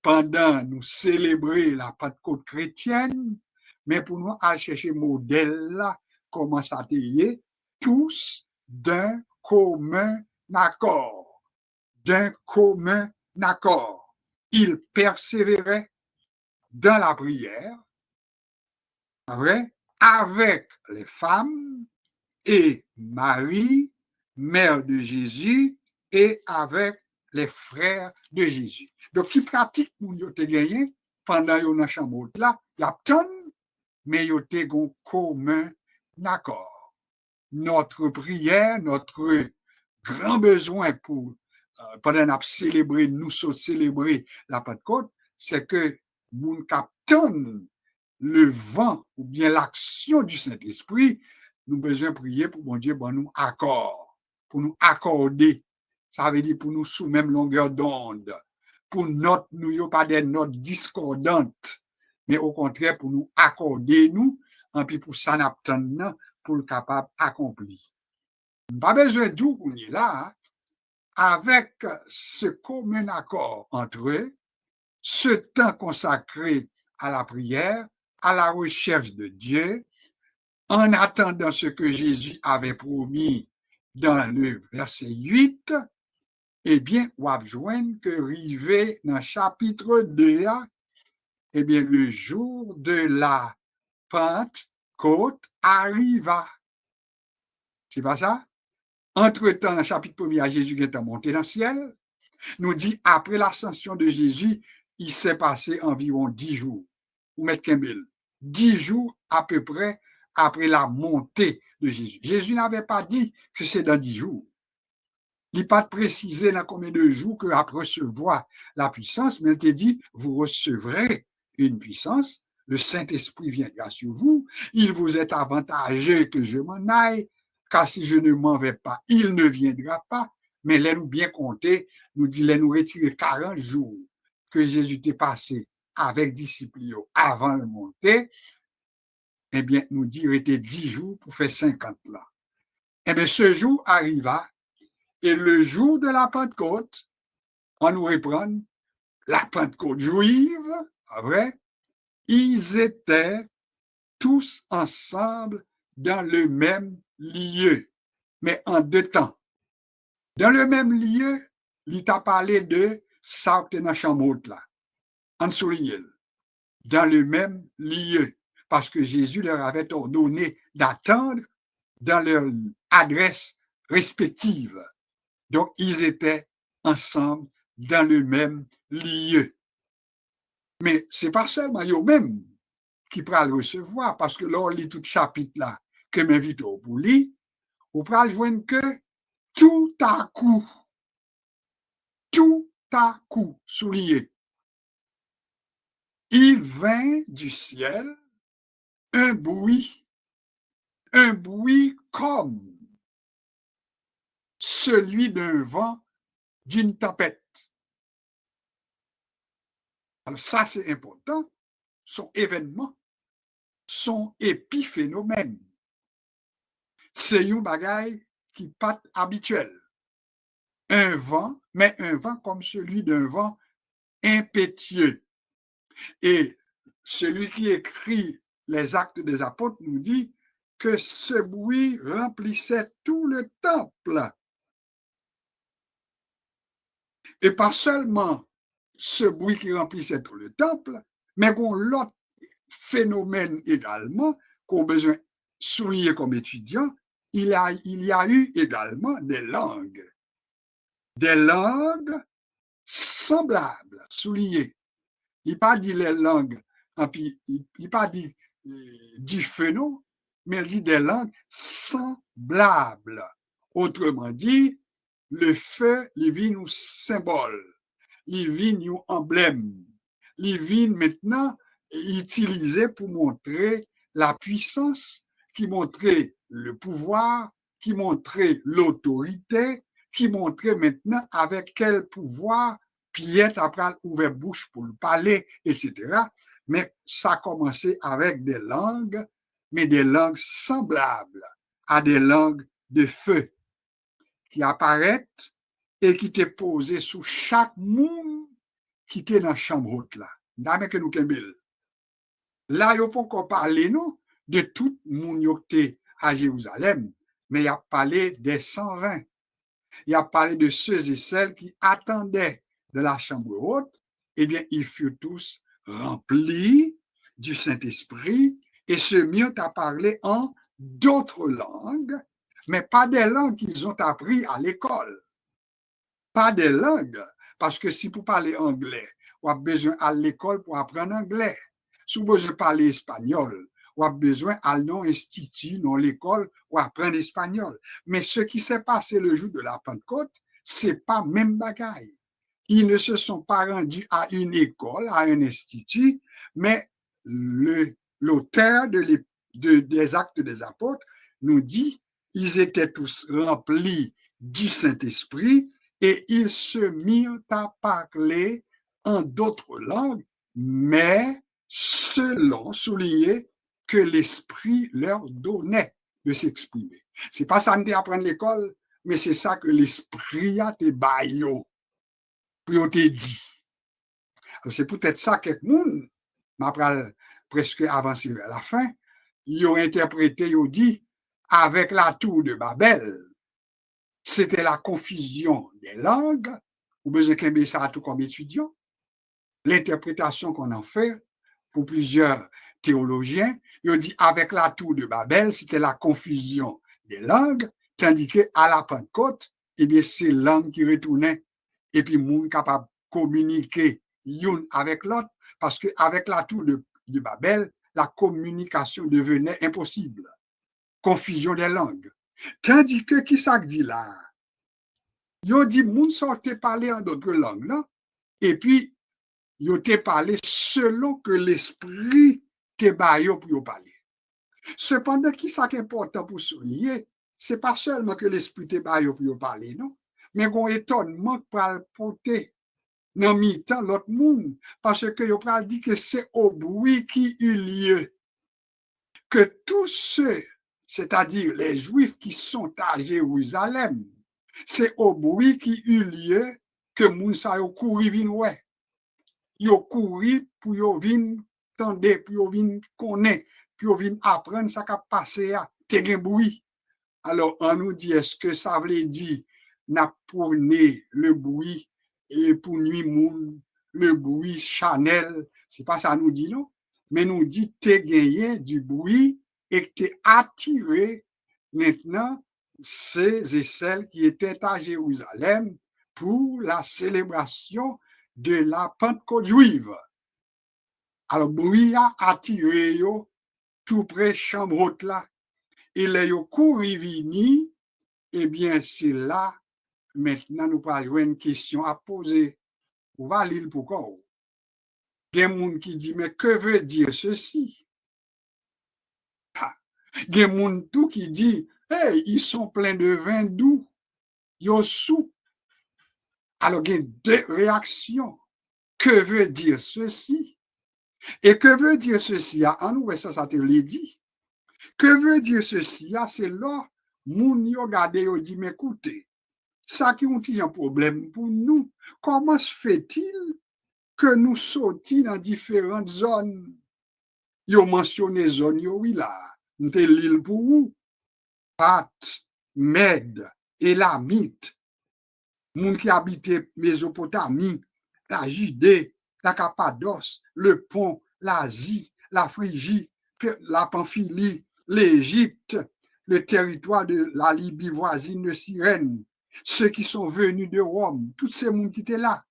Speaker 1: pendant nous célébrer la Pentecôte chrétienne, mais pour nous aller chercher modèle là, comment ça t'est, tous d'un commun accord. D'un commun accord. Ils persévéraient dans la prière, vrai, avec les femmes et Marie, mère de Jésus, et avec les frères de Jésus. Donc, qui pratique pour nous te gagner pendant yon dans chambre là, il y a tant, mais yon te gon commun accord. Notre prière, notre grand besoin pour pendant qu'on célébrer, nous célébrer la Pentecôte, c'est que nous captons le vent ou bien l'action du Saint-Esprit, nous besoin prier pour bon Dieu, bon nous accord, pour nous accorder. Ça veut dire pour nous sous même longueur d'onde, pour notre nous pas des notes discordantes, mais au contraire pour nous accorder nous, et puis pour ça n'attendre pour le capable accomplir. Pas besoin d'où on est là, avec ce commun accord entre eux, ce temps consacré à la prière, à la recherche de Dieu, en attendant ce que Jésus avait promis dans le verset 8, eh bien, on va joindre que rivé dans le chapitre 2, eh bien, le jour de la Pentecôte arriva. C'est pas ça? Entre-temps, dans le chapitre 1er, Jésus est monté dans le ciel. Nous dit, après l'ascension de Jésus, il s'est passé environ 10 jours. Ou mettre Kimbel, 10 jours à peu près après la montée de Jésus. Jésus n'avait pas dit que c'est dans 10 jours. Il n'a pas précisé dans combien de jours que après recevoir la puissance, mais il t'a dit, vous recevrez une puissance, le Saint-Esprit viendra sur vous, il vous est avantageux que je m'en aille, car si je ne m'en vais pas, il ne viendra pas. Mais laissez-nous bien compter, nous dit, laissez-nous retirer 40 jours que Jésus t'est passé avec disciples avant de monter, eh bien, nous dit, il était 10 jours pour faire 50 là. Eh bien, ce jour arriva, et le jour de la Pentecôte, on nous reprend, la Pentecôte juive, vrai, ils étaient tous ensemble dans le même lieu, mais en deux temps. Dans le même lieu, il t'a parlé de ça dans la chambre là, en souligne, dans le même lieu, parce que Jésus leur avait ordonné d'attendre dans leur adresse respective. Donc, ils étaient ensemble dans le même lieu. Mais c'est pas seulement eux-mêmes qui pourra le recevoir, parce que là, on lit tout chapitre là, que m'invite au pour lire, on pourra le joindre que tout à coup, soulier. Il vint du ciel un bruit comme celui d'un vent d'une tempête. Alors ça, c'est important. Son événement, son épiphénomène. C'est un bagage qui pas habituel. Un vent, mais un vent comme celui d'un vent impétueux. Et celui qui écrit les Actes des Apôtres nous dit que ce bruit remplissait tout le temple. Et pas seulement ce bruit qui remplissait tout le temple, mais qu'on l'autre phénomène également qu'on a besoin de souligner comme étudiant, il y a eu également des langues semblables, soulignées. Il n'a pas dit les langues, il n'a pas dit du phénomène, mais il dit des langues semblables. Autrement dit, le feu, il vient nous symbole, il vient nous emblème, il vient maintenant utilisé pour montrer la puissance, qui montrait le pouvoir, qui montrait l'autorité, qui montrait maintenant avec quel pouvoir Pierre après ouvert bouche pour le parler, etc. Mais ça a commencé avec des langues, mais des langues semblables à des langues de feu qui apparaissent et qui étaient posées sous chaque monde qui était dans la chambre haute là. Dame que nous kembel. Là, il n'y a pas encore parlé non, de tout le monde qui était à Jérusalem, mais il a parlé des 120. Il a parlé de ceux et celles qui attendaient de la chambre haute. Eh bien, ils furent tous remplis du Saint-Esprit et se mirent à parler en d'autres langues, mais pas des langues qu'ils ont appris à l'école. Pas des langues, parce que si vous parlez anglais, vous avez besoin à l'école pour apprendre anglais. Si vous avez besoin de parler espagnol, vous avez besoin à l'institut, dans l'école, pour apprendre espagnol. Mais ce qui s'est passé le jour de la Pentecôte, c'est pas même bagaille. Ils ne se sont pas rendus à une école, à un institut, mais l'auteur des Actes des Apôtres nous dit ils étaient tous remplis du Saint-Esprit et ils se mirent à parler en d'autres langues, mais selon souligner que l'Esprit leur donnait de s'exprimer. C'est pas ça qu'on apprend à l'école, mais c'est ça que l'Esprit a te baillot, puis on te dit. C'est peut-être ça que quelqu'un, m'apprend presque avancé vers la fin, ils ont interprété, ils ont dit, avec la tour de Babel, c'était la confusion des langues, ou besoin qu'un ça tout comme étudiant. L'interprétation qu'on en fait pour plusieurs théologiens, ils ont dit avec la tour de Babel, c'était la confusion des langues, tandis qu'à la Pentecôte, eh bien, c'est langues qui retournaient, et puis monde capable de communiquer l'une avec l'autre, parce qu'avec la tour de Babel, la communication devenait impossible. Confusion des langues. Tandis que, qui ça dit là? Ils ont dit, moun sortait parler en d'autres langues, là, et puis, ils ont parlé selon que l'esprit te baille pour parler. Cependant, qui ça qui est important pour souligner, c'est pas seulement que l'esprit te baille pour parler, non, mais qu'on étonnement pour porter dans mi-temps l'autre monde, parce que yo pral dit que c'est au bruit qui eut lieu que tous ceux c'est-à-dire les Juifs qui sont à Jérusalem, c'est au bruit qui eut lieu que Moussa yo couru vin ouais. Yo couru pour yo vin tande, pour yo vin connaître, pour yo vin apprendre ça qui passé à te gen bruit. Alors, on nous dit, est-ce que ça veut dire, n'a pour le bruit et pour nuit moun, le bruit Chanel, c'est pas ça nous dit, non? Mais nous dit, t'es gagné du bruit et que t'es attiré maintenant ces et celles qui étaient à Jérusalem pour la célébration de la Pentecôte juive. Alors, bruit a attiré yo tout près chambre haute là. Et les yo couru vini, eh bien, c'est là, maintenant, nous parlons une question à poser. On va lire pourquoi. Il y a des gens qui disent, mais que veut dire ceci? Il y a des gens tout qui disent, hey, ils sont pleins de vin doux, ils sous. Alors, il y a deux réactions. Que veut dire ceci? Et que veut dire ceci? En nous, ça te l'a dit. Que veut dire ceci? C'est là, moun yo gade yo dit, mais écoutez, ça qui est un problème pour nous. Comment se fait-il que nous sortions dans différentes zones? Ils ont mentionné zones, oui là, nous avons l'île pour vous, Pat, Med, Elamite, moun qui habitait Mésopotamie, la Judée, la Cappadoce, le Pont, l'Asie, la Phrygie, la Pamphylie, l'Égypte, le territoire de la Libye voisine de Cyrène, ceux qui sont venus de Rome, tous ces gens qui étaient là,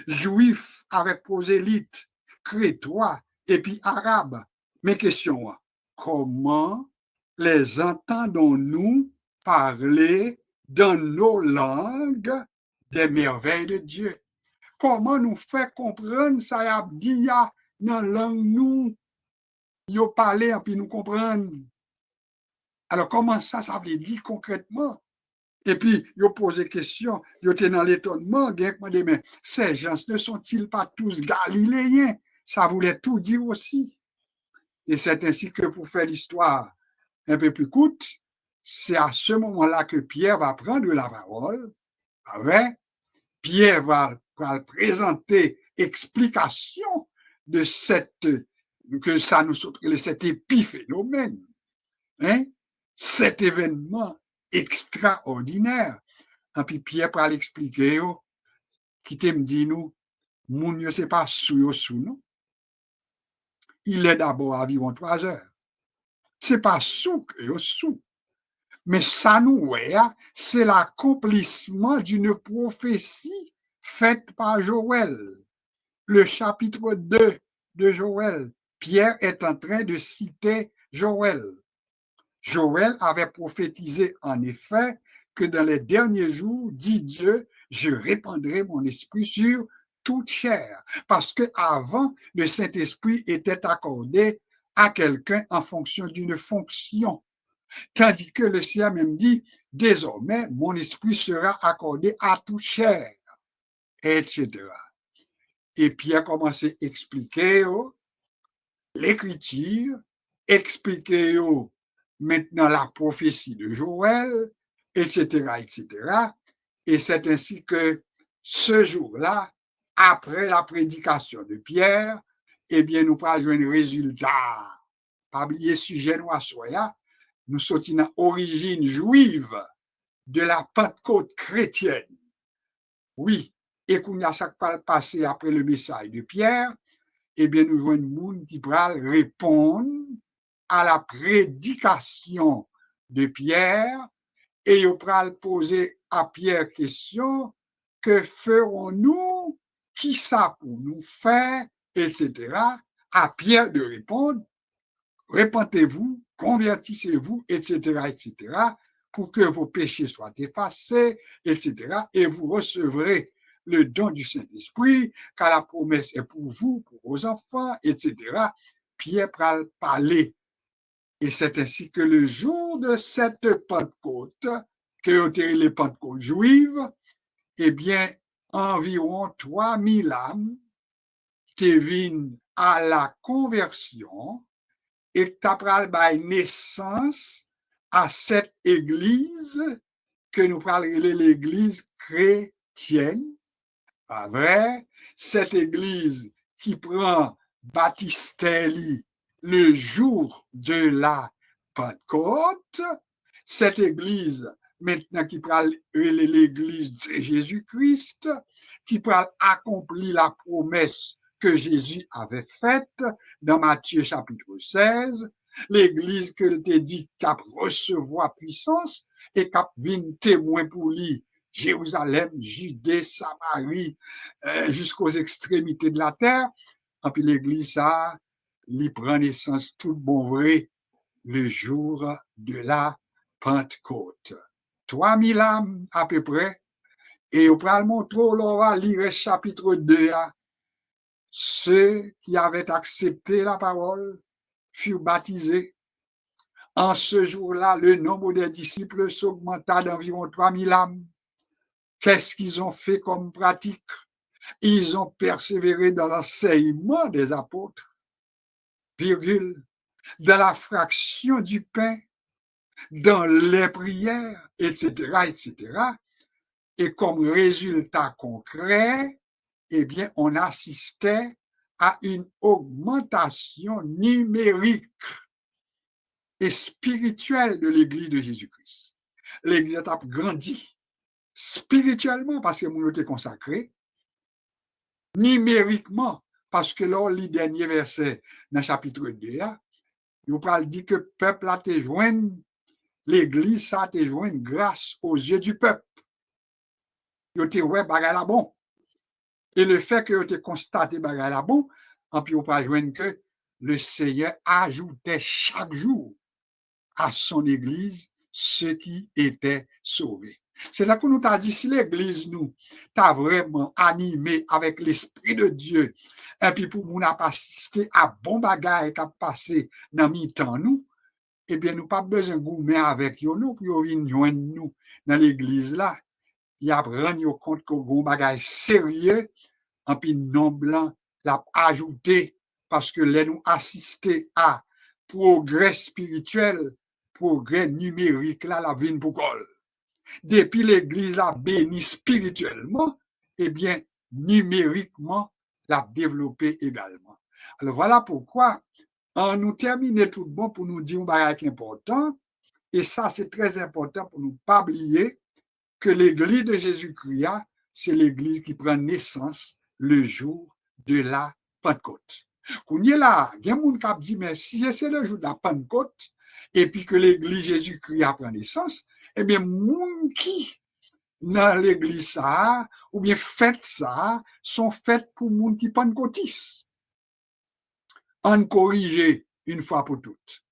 Speaker 1: juifs avec prosélytes, crétois et puis arabes. Mes questions, comment les entendons-nous parler dans nos langues des merveilles de Dieu? Comment nous fait comprendre ça y a dit dans la langue nous, yo parler et puis nous comprendre? Alors comment ça veut dire concrètement? Et puis, ils posent des questions, ils étaient dans l'étonnement, mais ces gens ne sont-ils pas tous galiléens? Ça voulait tout dire aussi. Et c'est ainsi que pour faire l'histoire un peu plus courte, c'est à ce moment-là que Pierre va prendre la parole. Ouais, Pierre va présenter explication de cet épiphénomène, hein? Cet événement extraordinaire. Et puis Pierre va l'expliquer, qui te me dit nous, moun yo c'est pas sous nous. Il est d'abord à environ 3 heures. C'est pas sous que yo sous. Mais ça nous c'est l'accomplissement d'une prophétie faite par Joël. Le chapitre 2 de Joël. Pierre est en train de citer Joël. Joël avait prophétisé en effet que dans les derniers jours, dit Dieu, je répandrai mon esprit sur toute chair. Parce que avant, le Saint-Esprit était accordé à quelqu'un en fonction d'une fonction. Tandis que le Seigneur même dit, désormais, mon esprit sera accordé à toute chair, etc. Et Pierre commence à expliquer l'écriture, expliquer maintenant la prophétie de Joël, etc., etc. Et c'est ainsi que ce jour-là, après la prédication de Pierre, eh bien, nous parlons un résultat. Pas oublier sujet nous à soya, nous sommes dans l'origine juive de la Pentecôte chrétienne. Oui, et qu'on a ça passé après le message de Pierre, eh bien, nous voyons monde qui va répondre à la prédication de Pierre et il va poser à Pierre question, que ferons-nous, qui ça pour nous faire, etc. À Pierre de répondre, repentez-vous, convertissez-vous, etc., etc., pour que vos péchés soient effacés, etc., et vous recevrez le don du Saint-Esprit, car la promesse est pour vous, pour vos enfants, etc. Pierre va parler. Et c'est ainsi que le jour de cette Pentecôte, que ont été les Pentecôtes juives, eh bien, environ 3000 âmes viennent à la conversion et t'apprends la naissance à cette église que nous parlons de l'église chrétienne, pas vrai? Cette église qui prend Baptistelli le jour de la Pentecôte, cette église maintenant qui parle l'église de Jésus-Christ, qui parle accomplir la promesse que Jésus avait faite dans Matthieu chapitre 16, l'église que te dit qu'à recevoir puissance et qu'à venir témoin pour lui, Jérusalem, Judée, Samarie, jusqu'aux extrémités de la terre. Et puis l'église, ça, il prend naissance tout bon vrai le jour de la Pentecôte. 3000 âmes à peu près. Et au pral montrer, on va lire chapitre 2. Ceux qui avaient accepté la parole furent baptisés. En ce jour-là, le nombre des disciples s'augmenta d'environ 3000 âmes. Qu'est-ce qu'ils ont fait comme pratique? Ils ont persévéré dans l'enseignement des apôtres, virgule, dans la fraction du pain, dans les prières, etc., etc. Et comme résultat concret, eh bien, on assistait à une augmentation numérique et spirituelle de l'Église de Jésus-Christ. L'Église a grandi spirituellement parce que nous était consacré, numériquement parce que là, le dernier verset dans le chapitre 2, il parle dit que le peuple a été joint, l'Église a été joint grâce aux yeux du peuple. Il a été ouais, bagay la bon. Et le fait que tu constaté bagay la bon, en puis on peut joindre que le Seigneur ajoutait chaque jour à son Église ceux qui étaient sauvés. C'est là que nous t'a dit, si l'Église nous t'a vraiment animé avec l'Esprit de Dieu, et puis pour nous n'a pas assisté à bon bagay qui a passé dans mi-temps nous, eh bien nous pas besoin de goumer avec eux, nous, puis ils joindre nous dans l'Église là, ils apprennent compte que bon bagay sérieux, en puis non blanc l'a ajouté parce que les nous assister à progrès spirituel, progrès numérique là, la vie pour col. Depuis l'église a béni spirituellement, eh bien, numériquement, l'a développé également. Alors voilà pourquoi, on nous termine tout bon pour nous dire un bagage important, et ça c'est très important pour nous pas oublier que l'église de Jésus-Christ, c'est l'église qui prend naissance le jour de la Pentecôte. Qu'on y est là, il y a des gens qui disent, mais si c'est le jour de la Pentecôte, et puis que l'église Jésus-Christ prend naissance, eh bien, gens qui dans l'église ça, ou bien fêtes ça, sont faites pour gens qui pentecôtistes. On corrige une fois pour toutes.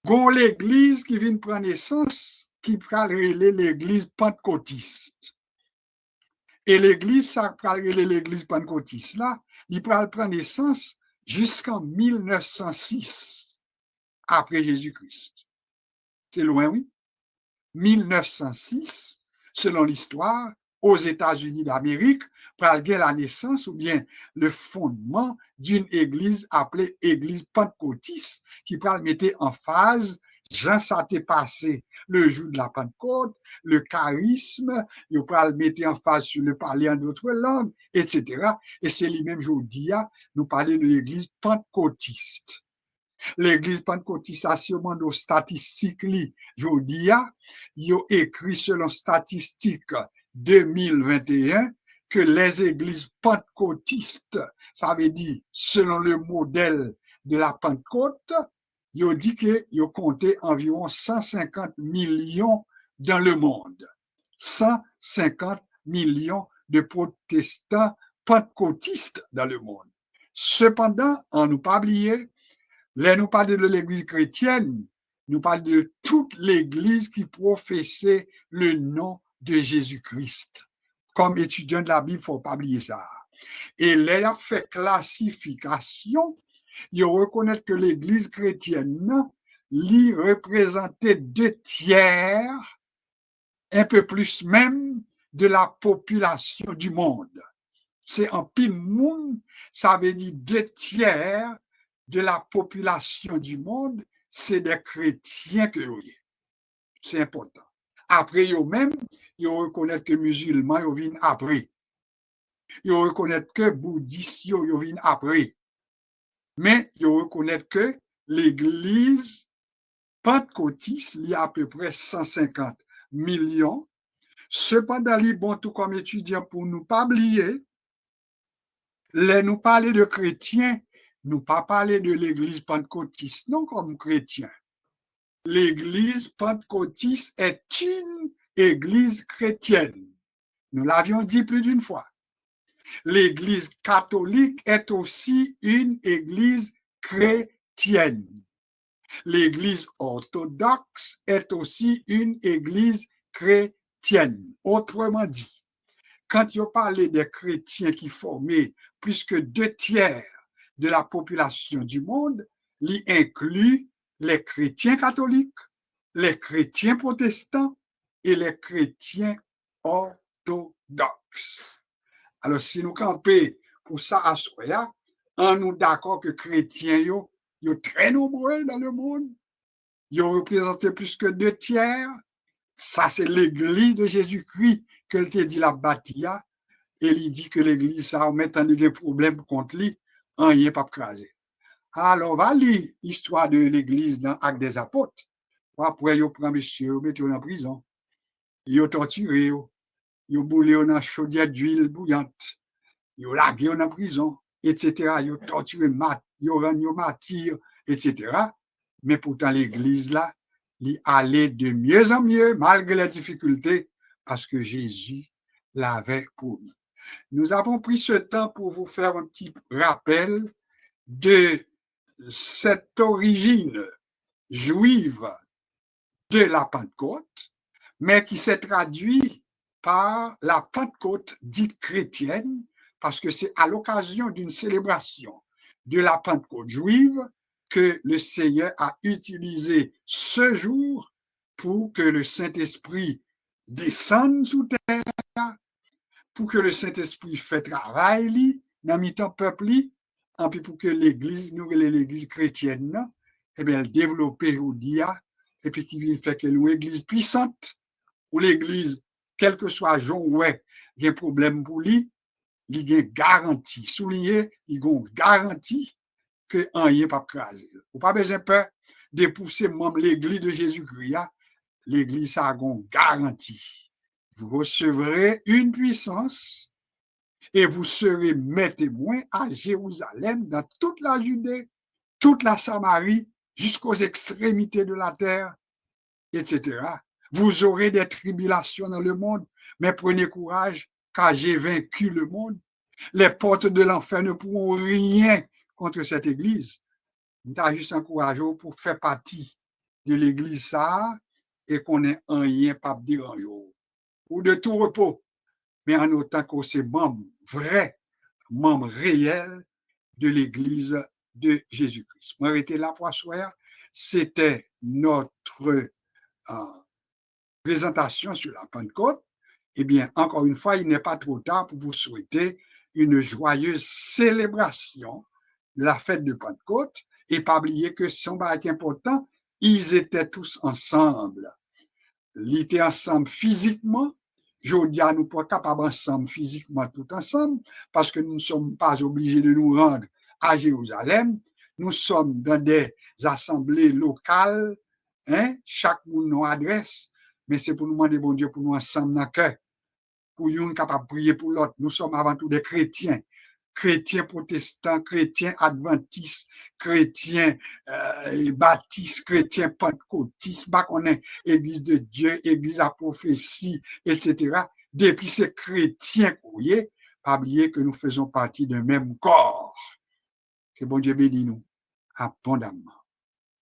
Speaker 1: Gon l'église qui vient prendre naissance, qui pral relé l'église pentecôtiste. Et l'église, ça pral relé l'église pentecôtiste là, il pral prendre naissance jusqu'en 1906, après Jésus-Christ. C'est loin, oui. 1906, selon l'histoire, aux États-Unis d'Amérique, pral gen la naissance ou bien le fondement d'une église appelée église pentecôtiste qui pral mettre en phase Jean ça t'est passé le jour de la Pentecôte, le charisme, il pral mettre en phase sur le parler en d'autres langues, etc. Et c'est lui-même aujourd'hui, nous parler de l'église pentecôtiste. L'église pentecôtiste a sûrement nos statistiques, aujourd'hui, il a écrit selon statistiques 2021 que les églises pentecôtistes, ça veut dire selon le modèle de la Pentecôte, il a dit qu'il a compté environ 150 millions dans le monde. 150 millions de protestants pentecôtistes dans le monde. Cependant, on ne pas oublier, là, nous parlons de l'église chrétienne, nous parlons de toute l'église qui professait le nom de Jésus-Christ. Comme étudiant de la Bible, il ne faut pas oublier ça. Et là, il a fait classification, il reconnaît que l'église chrétienne, lui représentait 2/3, un peu plus même, de la population du monde. C'est en pile monde, ça veut dire 2/3 de la population du monde c'est des chrétiens que vous êtes. C'est important. Après, eux-mêmes, ils reconnaissent que musulmans, ils viennent après. Ils reconnaissent que bouddhistes, ils viennent après. Mais ils reconnaissent que l'Église pentecôtiste, il y a à peu près 150 millions. Cependant, il est bon tout comme étudiant pour nous pas oublier, nous parler de chrétiens, nous pas parler de l'Église pentecôtiste, non comme chrétiens. L'Église pentecôtiste est une Église chrétienne. Nous l'avions dit plus d'une fois. L'Église catholique est aussi une Église chrétienne. L'Église orthodoxe est aussi une Église chrétienne. Autrement dit, quand il parle des chrétiens qui formaient plus que 2 tiers de la population du monde, il inclut les chrétiens catholiques, les chrétiens protestants et les chrétiens orthodoxes. Alors, si nous campons pour ça à Soya, on nous d'accord que chrétiens, sont très nombreux dans le monde, ils ont représenté plus que 2 tiers. Ça, c'est l'église de Jésus-Christ que te dit la bâtia. Et il dit que l'église, ça, met en des problèmes contre lui, on n'y est pas crasé. Alors, on va lire l'histoire de l'église dans Actes des Apôtres. Après, ils prennent monsieur, ils mettent en prison. Ils ont torturé, ils ont boulé dans une chaudière d'huile bouillante. Ils ont lagué en prison, etc. Ils ont torturé, ils ont rendu martyr, etc. Mais pourtant, l'église, là, il allait de mieux en mieux, malgré les difficultés, parce que Jésus l'avait promis. Nous avons pris ce temps pour vous faire un petit rappel de cette origine juive de la Pentecôte, mais qui s'est traduit par la Pentecôte dite chrétienne, parce que c'est à l'occasion d'une célébration de la Pentecôte juive que le Seigneur a utilisé ce jour pour que le Saint-Esprit descende sous terre, pour que le Saint-Esprit fait travail dans le peuple, et puis pour que l'Église, nous l'Église chrétienne, eh bien, elle développe aujourd'hui, et puis qui fait que nous Église puissante, ou l'Église, quel que soit Jean ouais, il y a un problème pour lui, il y a une garantie, souligner, il y a une garantie que rien pas crasé. Vous pas besoin peur de pousser même l'Église de Jésus-Christ, l'Église a une garantie. Vous recevrez une puissance et vous serez mes témoins à Jérusalem, dans toute la Judée, toute la Samarie, jusqu'aux extrémités de la terre, etc. Vous aurez des tribulations dans le monde, mais prenez courage, car j'ai vaincu le monde. Les portes de l'enfer ne pourront rien contre cette église. Nous t'as juste encouragé pour faire partie de l'église ça et qu'on ait un rien pas déranger ou de tout repos, mais en autant qu'on c'est membre vrai, membre réel de l'église de Jésus-Christ. Moi, j'étais là pour soir. C'était notre présentation sur la Pentecôte. Eh bien, encore une fois, il n'est pas trop tard pour vous souhaiter une joyeuse célébration de la fête de Pentecôte et pas oublier que son bar est important, ils étaient tous ensemble. Ils étaient ensemble physiquement. Je dis à nous pas capables ensemble physiquement tout ensemble parce que nous ne sommes pas obligés de nous rendre à Jérusalem. Nous sommes dans des assemblées locales, hein, chaque monde nous adresse, mais c'est pour nous demander bon Dieu pour nous ensemble dans le cœur, pour nous capables de prier pour l'autre. Nous sommes avant tout des chrétiens, chrétiens protestants, chrétiens adventistes, chrétiens baptistes, chrétiens pentecôtistes, bah qu'on est église de Dieu, église à prophétie, etc. Depuis ces chrétiens courriers, pas oublier que nous faisons partie d'un même corps. Que bon Dieu bénisse nous abondamment.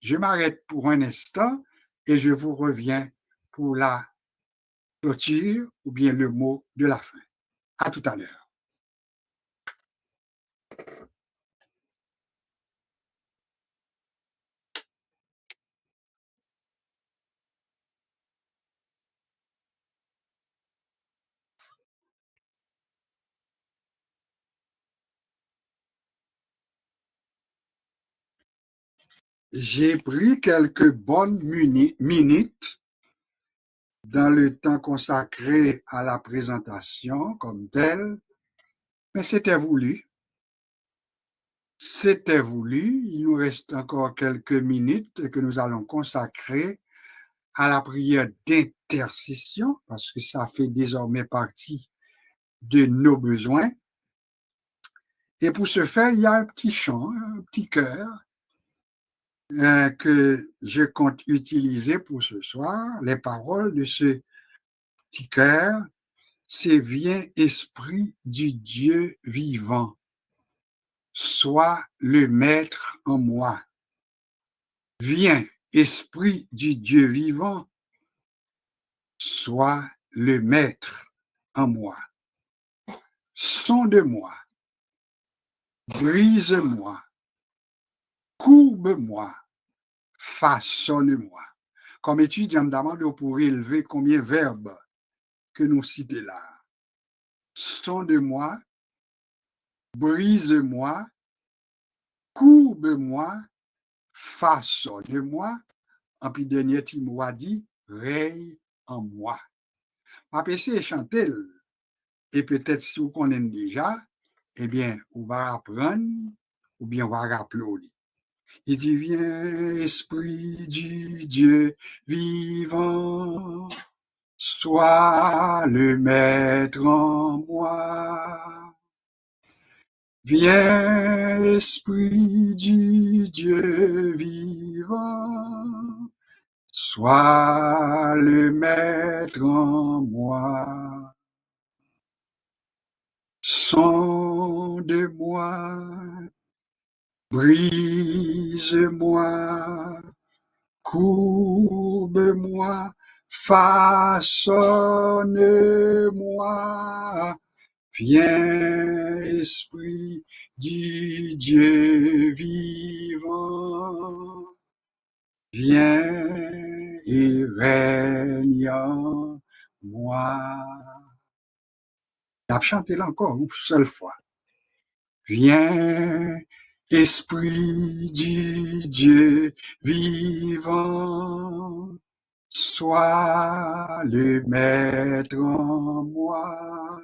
Speaker 1: Je m'arrête pour un instant et je vous reviens pour la clôture ou bien le mot de la fin. À tout à l'heure. j'ai pris quelques bonnes minutes dans le temps consacré à la présentation comme telle, mais c'était voulu. C'était voulu. Il nous reste encore quelques minutes que nous allons consacrer à la prière d'intercession, parce que ça fait désormais partie de nos besoins. Et pour ce faire, il y a un petit chant, un petit chœur que je compte utiliser pour ce soir. Les paroles de ce petit chœur, c'est « Viens, Esprit du Dieu vivant, sois le maître en moi. Viens, Esprit du Dieu vivant, sois le maître en moi. Sonde-moi, brise-moi, courbe-moi, façonne-moi. » Comme étudiant, me demande pour élever combien de verbes que nous citons là. Sonde-moi, brise-moi, courbe-moi, façonne-moi. En puis dernier, Timoa dit, règne en moi. Ma PC chanter, et peut-être si vous connaissez déjà, eh bien, on va apprendre, ou bien on va rappeler. Il dit, viens, Esprit du Dieu vivant, sois le maître en moi. Viens, Esprit du Dieu vivant, sois le maître en moi. Sonde-moi, brise-moi, courbe-moi, façonne-moi. Viens, Esprit du Dieu vivant, viens et règne en moi. On a chanté là encore une seule fois. Viens, Esprit du Dieu vivant, sois le maître en moi.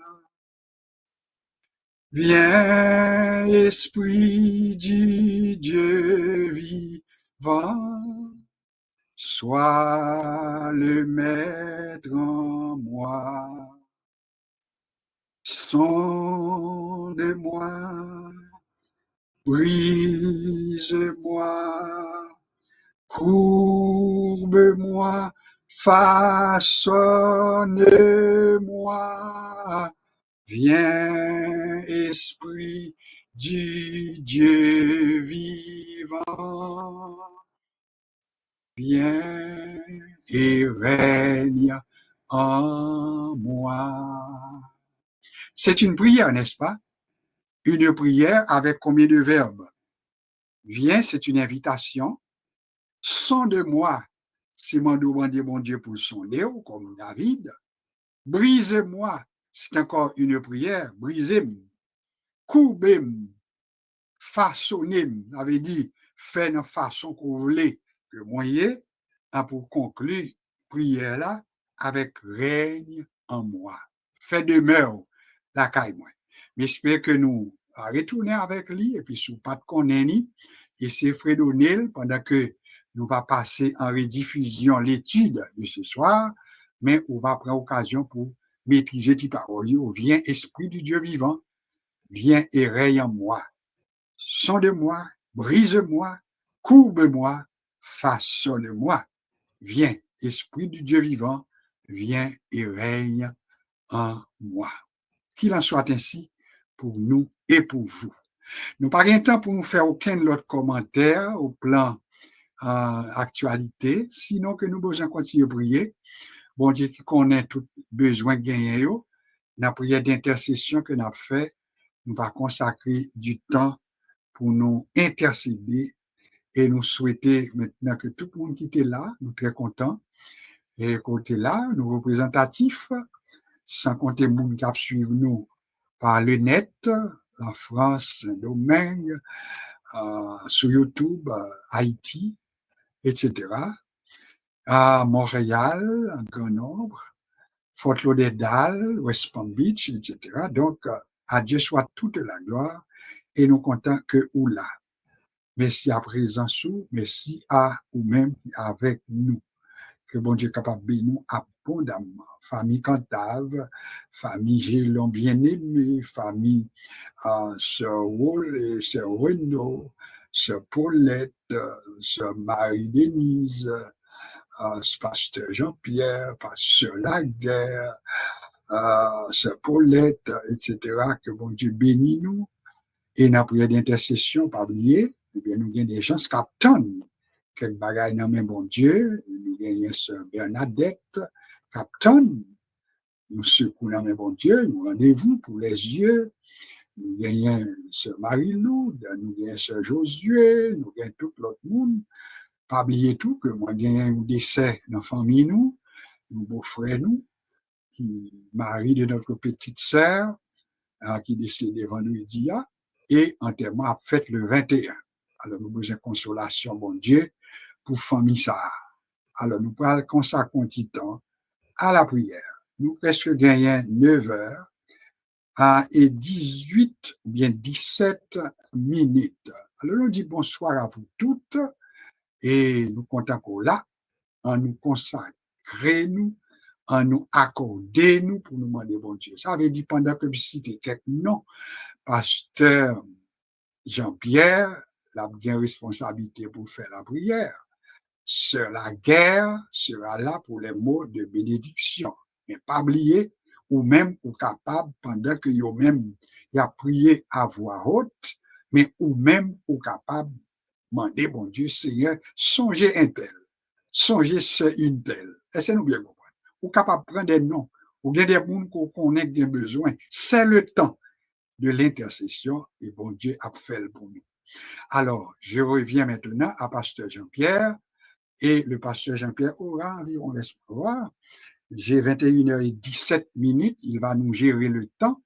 Speaker 1: Viens, Esprit du Dieu vivant, sois le maître en moi. Sonde-moi, brise-moi, courbe-moi, façonne-moi. Viens, Esprit du Dieu vivant, viens et règne en moi. C'est une prière, n'est-ce pas? Une prière avec combien de verbes? Viens, c'est une invitation. Sonde-moi, c'est mon demander mon Dieu pour sonder, comme David. Brise-moi, c'est encore une prière. Brisez-moi. Courbe-moi. Façonnez-moi. Ça veut dire, faites une façon que vous voulez que moyen pour conclure prière là avec règne en moi. Fait demeure la caille moi. J'espère que nous retourner avec lui et puis sous pas de connaître et c'est Fredonel pendant que nous va passer en rediffusion l'étude de ce soir, mais on va prendre occasion pour maîtriser tes paroles. Viens, Esprit du Dieu vivant, viens et règne en moi. Sonde-moi, brise-moi, courbe-moi, façonne-moi. Viens, Esprit du Dieu vivant, viens et règne en moi. Qu'il en soit ainsi pour nous et pour vous. Nous n'avons pas de temps pour nous faire aucun autre commentaire au plan actualité, sinon que nous besoin continuer à prier. Bon Dieu qui connaît tout besoin gagné, la prière d'intercession que nous avons fait, nous va consacrer du temps pour nous intercéder et nous souhaiter maintenant que tout le monde qui était là, nous sommes très contents, et côté là, nous représentatifs, sans compter les gens qui suivent nous par le net, la France, Saint-Domingue, sur YouTube, Haïti, etc. À Montréal, en grand nombre, Fort Lauderdale, West Palm Beach, etc. Donc, à Dieu soit toute la gloire et nous comptons que ou là. Merci à présent sous, merci à ou même avec nous. Que bon Dieu capable de nous abondamment. Famille Cantave, famille Gélon bien-aimé, famille Sœur Wall et Sœur Renaud, Sœur Paulette, Sœur Marie-Denise, Pasteur Jean-Pierre, Pasteur Laguerre, Sœur Paulette, etc. Que bon Dieu bénisse nous. Et dans la prière d'intercession, pas oublier, eh bien, nous avons des gens qui attendent quelques bagailles dans le bon Dieu. Nous avons Sœur Bernadette, Captain, nous secours dans le bon Dieu, nous rendez-vous pour les yeux. Nous avons Sœur Marie-Lou, nous avons Sœur Josué, nous avons tout l'autre monde. Pas oublier tout que moi, j'ai un décès dans la famille, nous beaux-frères, nous, qui marie de notre petite sœur, qui est décédée vendredi, et enterrement a fait le 21. Alors, nous avons besoin de consolation, bon Dieu, pour famille ça. Alors, nous parlons consacrer un petit temps à la prière. Nous presque gagnons 9 heures et 18 ou bien 17 minutes. Alors, nous disons bonsoir à vous toutes et nous comptons qu'on là, en nous consacrer, nous, en nous accorder, nous, pour nous demander bon Dieu. Ça veut dire pendant que je cite quelques noms, Pasteur Jean-Pierre, la bien responsabilité pour faire la prière. Sœur Laguerre sera là pour les mots de bénédiction. Mais pas oublier, ou même ou capable, pendant que yo même y a prié à voix haute, mais ou même ou capable, demander, bon Dieu, Seigneur, songez un tel, songez ce une telle. Est-ce que nous bien comprendre? Ou capable de prendre des noms, ou bien des gens qu'on connaît des besoins. C'est le temps de l'intercession et bon Dieu a fait pour nous. Alors, je reviens maintenant à Pasteur Jean-Pierre et le Pasteur Jean-Pierre aura environ, laisse-moi voir, j'ai 21h17, il va nous gérer le temps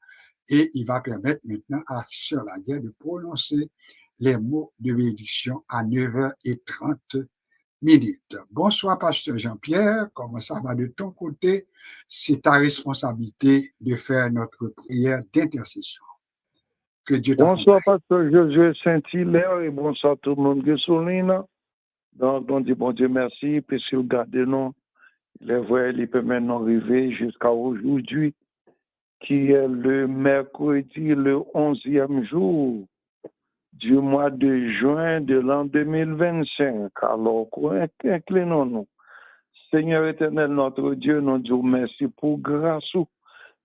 Speaker 1: et il va permettre maintenant à Sœur Laguerre de prononcer les mots de bénédiction à 9h30. Bonsoir, Pasteur Jean-Pierre. Comment ça va de ton côté? C'est ta responsabilité de faire notre prière d'intercession. Que Dieu t'accompagne.
Speaker 2: Bonsoir, Pasteur Josué Saint-Hilaire et bonsoir tout le monde qui souligne. Donc, on dit bon Dieu merci, puisque vous gardez nous. Il est vrai, il peut maintenant arriver jusqu'à aujourd'hui, qui est le mercredi, le 11e jour du mois de juin de l'an 2025. Alors, inclinons-nous. Seigneur éternel, notre Dieu, nous disons merci pour grâce,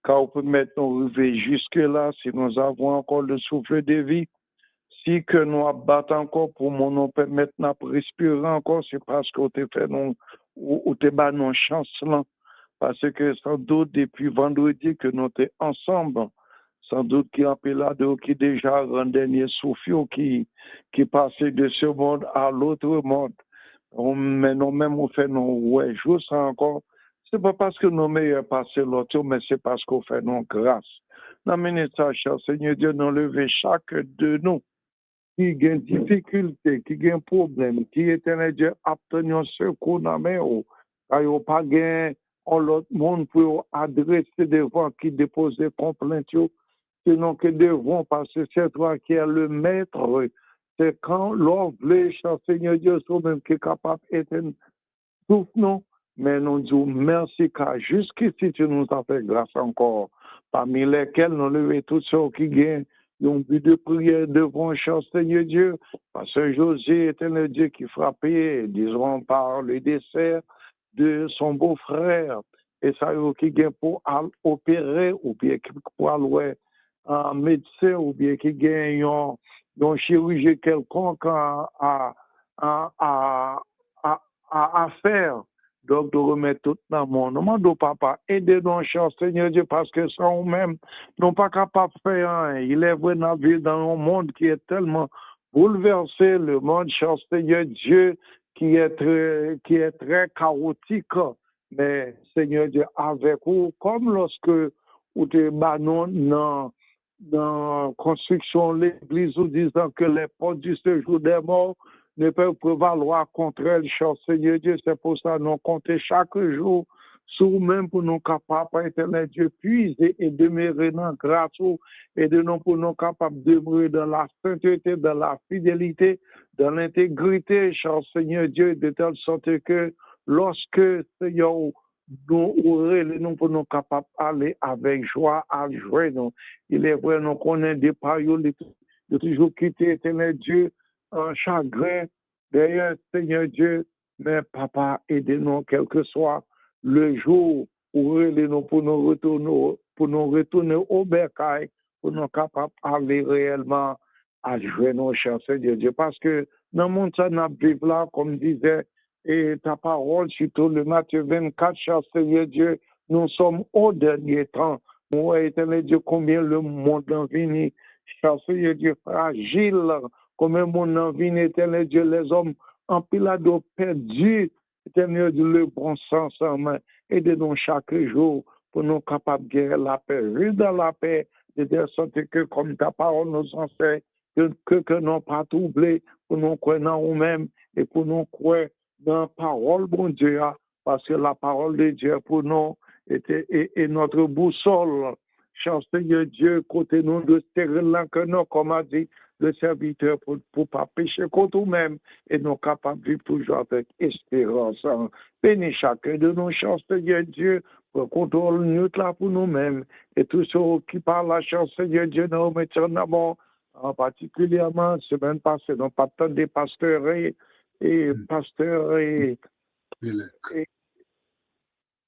Speaker 2: car vous permettez de nous arriver jusque-là, si nous avons encore le souffle de vie, si que nous abattons encore pour nous permettre de respirer encore, c'est parce que vous avez fait nos chance là. Parce que sans doute, depuis vendredi que nous sommes ensemble, sans doute qu'il y a un peu là qui déjà un dernier souffle qui passait de ce monde à l'autre monde. Mais nous-mêmes, on fait nos jours encore. C'est pas parce que nos meilleurs passent l'autre, mais c'est parce qu'on fait nos grâces. Dans le ministère, cher Seigneur Dieu, nous levons chaque de nous qui a une difficulté, qui a un problème, qui est un Dieu obtenir secours dans mes eaux. Car il n'y a pas de l'autre monde pour adresser devant qui dépose des complaintes, sinon que devant, parce que c'est toi qui es le maître. C'est quand l'on veut, cher Seigneur Dieu, toi-même qui est capable d'être souffle, non, mais nous disons merci car jusqu'ici tu nous as fait grâce encore, parmi lesquels nous levons tous ceux qui gagnent un but de prière devant cher Seigneur Dieu, parce que José était le Dieu qui frappait, disons par le décès de son beau-frère, et ça qui gagne pour opérer, ou bien pour aller un médecin, ou bien qui gagne un chirurgien quelconque à faire. Donc, de remettre tout dans le monde. Nous demandons, papa, aidez-nous, cher Seigneur Dieu, parce que sans nous-mêmes, nous ne sommes pas capables de faire rien. Il est vrai dans un monde qui est tellement bouleversé, le monde, cher Seigneur Dieu, qui est très chaotique. Mais, Seigneur Dieu, avec vous, comme lorsque vous te banon dans la construction de l'Église ou disant que les portes du séjour des morts ne peuvent prévaloir contre elle, cher Seigneur Dieu. C'est pour ça que nous comptons chaque jour sur nous-mêmes pour nous capables, éternel Dieu, puiser et demeurer dans la grâce et de nous pour nous capables de demeurer dans la sainteté, dans la fidélité, dans l'intégrité, cher Seigneur Dieu, de telle sorte que lorsque, Seigneur, nous pour nous capables d'aller avec joie à jouer. Nous. Il est vrai, nous connaissons des paroles de toujours quitter éternel Dieu en chagrin derrière Seigneur Dieu. Mais papa, aidez-nous, quel que soit le jour où nous pour nous retourner au bercail, pour nous capables d'aller réellement à jouer nos chers Seigneur Dieu. Parce que dans le monde, ça n'a pas là, comme disait et ta parole, surtout le Matthieu 24, cher Seigneur Dieu, nous sommes au dernier temps. Nous, éternel Dieu, combien le monde en vini, cher Seigneur Dieu, fragile, combien le monde en vini, éternel Dieu, les hommes en pilado perdus, éternel Dieu, le bon sens en main. Aidez-nous chaque jour pour nous capables de guérir la paix, vivre dans la paix, de telle sorte que, comme ta parole nous enseigne, que nous pas troubler, pour nous croire en nous-mêmes et pour nous croire dans la parole, bon Dieu, parce que la parole de Dieu pour nous est notre boussole. Cher Seigneur Dieu, côté nous de stérile que nous, comme a dit le serviteur, pour ne pas pécher contre nous-mêmes et nous capables de vivre toujours avec espérance. Bénis chacun de nos cher Seigneur Dieu, pour contrôle nous là pour nous-mêmes et tous ceux qui parlent la cher Seigneur Dieu, nous mettons en avant, en particulièrement, semaine passée, nous pas tant des pasteurs et pasteur et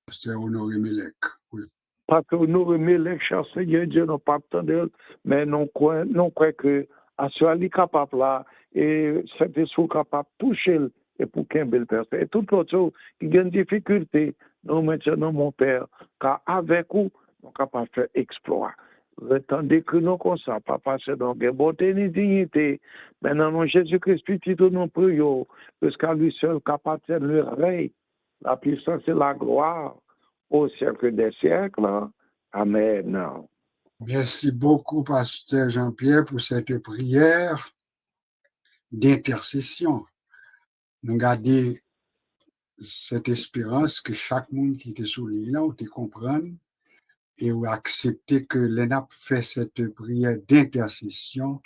Speaker 1: pasteur Honoré Melek, oui.
Speaker 2: Pasteur Honoré Melek, cher Seigneur Dieu, nous pas d'elle, mais nous croyons que à ce qu'il est capable là, et cet esprit capable de toucher et pour qu'un bel personne. Et tout l'autre qui a une difficulté, nous maintenant, mon Père, car avec vous, nous sommes capables de faire exploit. Tandis que nous, comme ça, papa, c'est donc une beauté ni dignité. Maintenant, nous, Jésus-Christ, petit, nous prions, parce qu'à lui seul, capable de le règne, la puissance et la gloire au siècle des siècles. Amen.
Speaker 1: Merci beaucoup, pasteur Jean-Pierre, pour cette prière d'intercession. Nous gardons cette espérance que chaque monde qui était sous l'île, on te comprenne et ou accepter que l'ENAP fait cette prière d'intercession,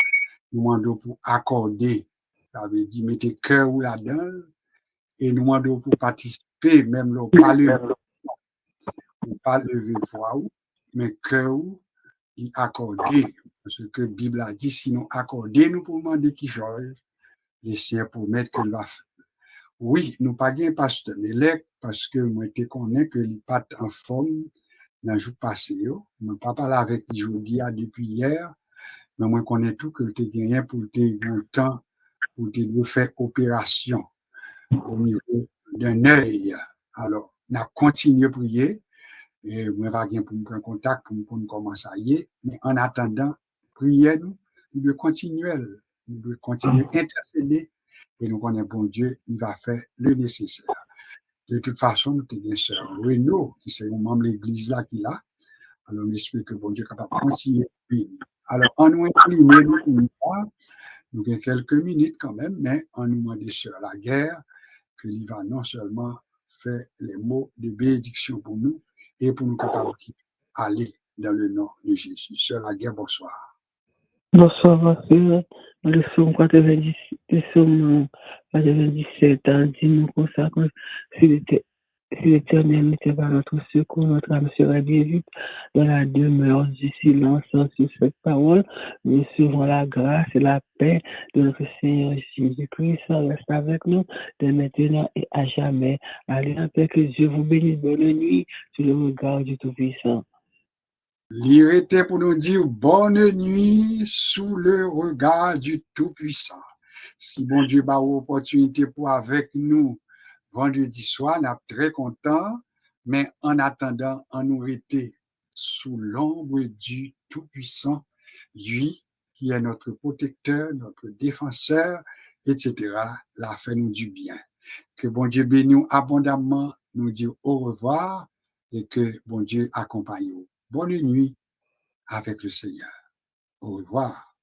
Speaker 1: nous demandons pour accorder, ça veut dire mettre cœur ou là-dedans, et nous demandons pour participer, même là, pas lever foi, mais cœur ou y accorder, parce que la Bible a dit, si nous accorder, nous pour demander qui chose, les Seigneur promettent qu'il va faire. Oui, nous pas bien pasteur Melek, parce que moi, je connais que il pas en forme dans le jour passé. Je ne pas parler avec lui aujourd'hui depuis hier, mais moi, je connais tout que tu gagné pour tes temps, pour te faire opération au niveau d'un œil. Alors, on a continué à prier, et moi, je vais pour me prendre contact pour nous commencer à y aller, mais en attendant, priez nous, il doit continuer à intercéder, et nous connaissons bon Dieu, il va faire le nécessaire. De toute façon, nous avons une sœur Renaud, qui est un membre de l'église là qui l'a. Alors, on espère que bon Dieu est capable de continuer à bénir. Alors, en nous incliner, nous avons quelques minutes quand même, mais en nous demandant sur la guerre, que il va non seulement faire les mots de bénédiction pour nous et pour nous capables d'aller dans le nom de Jésus. Sœur la guerre, bonsoir.
Speaker 3: Bonsoir, monsieur. Le psaume 97 dit-nous comme ça, si l'Éternel n'était pas notre secours, notre âme serait bien vite dans la demeure du silence sur cette parole. Nous recevons la grâce et la paix de notre Seigneur Jésus-Christ. Reste avec nous de maintenant et à jamais. Allez en paix, que Dieu vous bénisse. Bonne nuit sous le regard du Tout-Puissant.
Speaker 1: Lire était pour nous dire bonne nuit sous le regard du Tout-Puissant. Si bon Dieu a l'opportunité pour avec nous vendredi soir, nous sommes très contents, mais en attendant, on nous était sous l'ombre du Tout-Puissant, lui qui est notre protecteur, notre défenseur, etc. La fait nous du bien. Que bon Dieu bénisse abondamment, nous dire au revoir et que bon Dieu accompagne nous. Bonne nuit avec le Seigneur. Au revoir.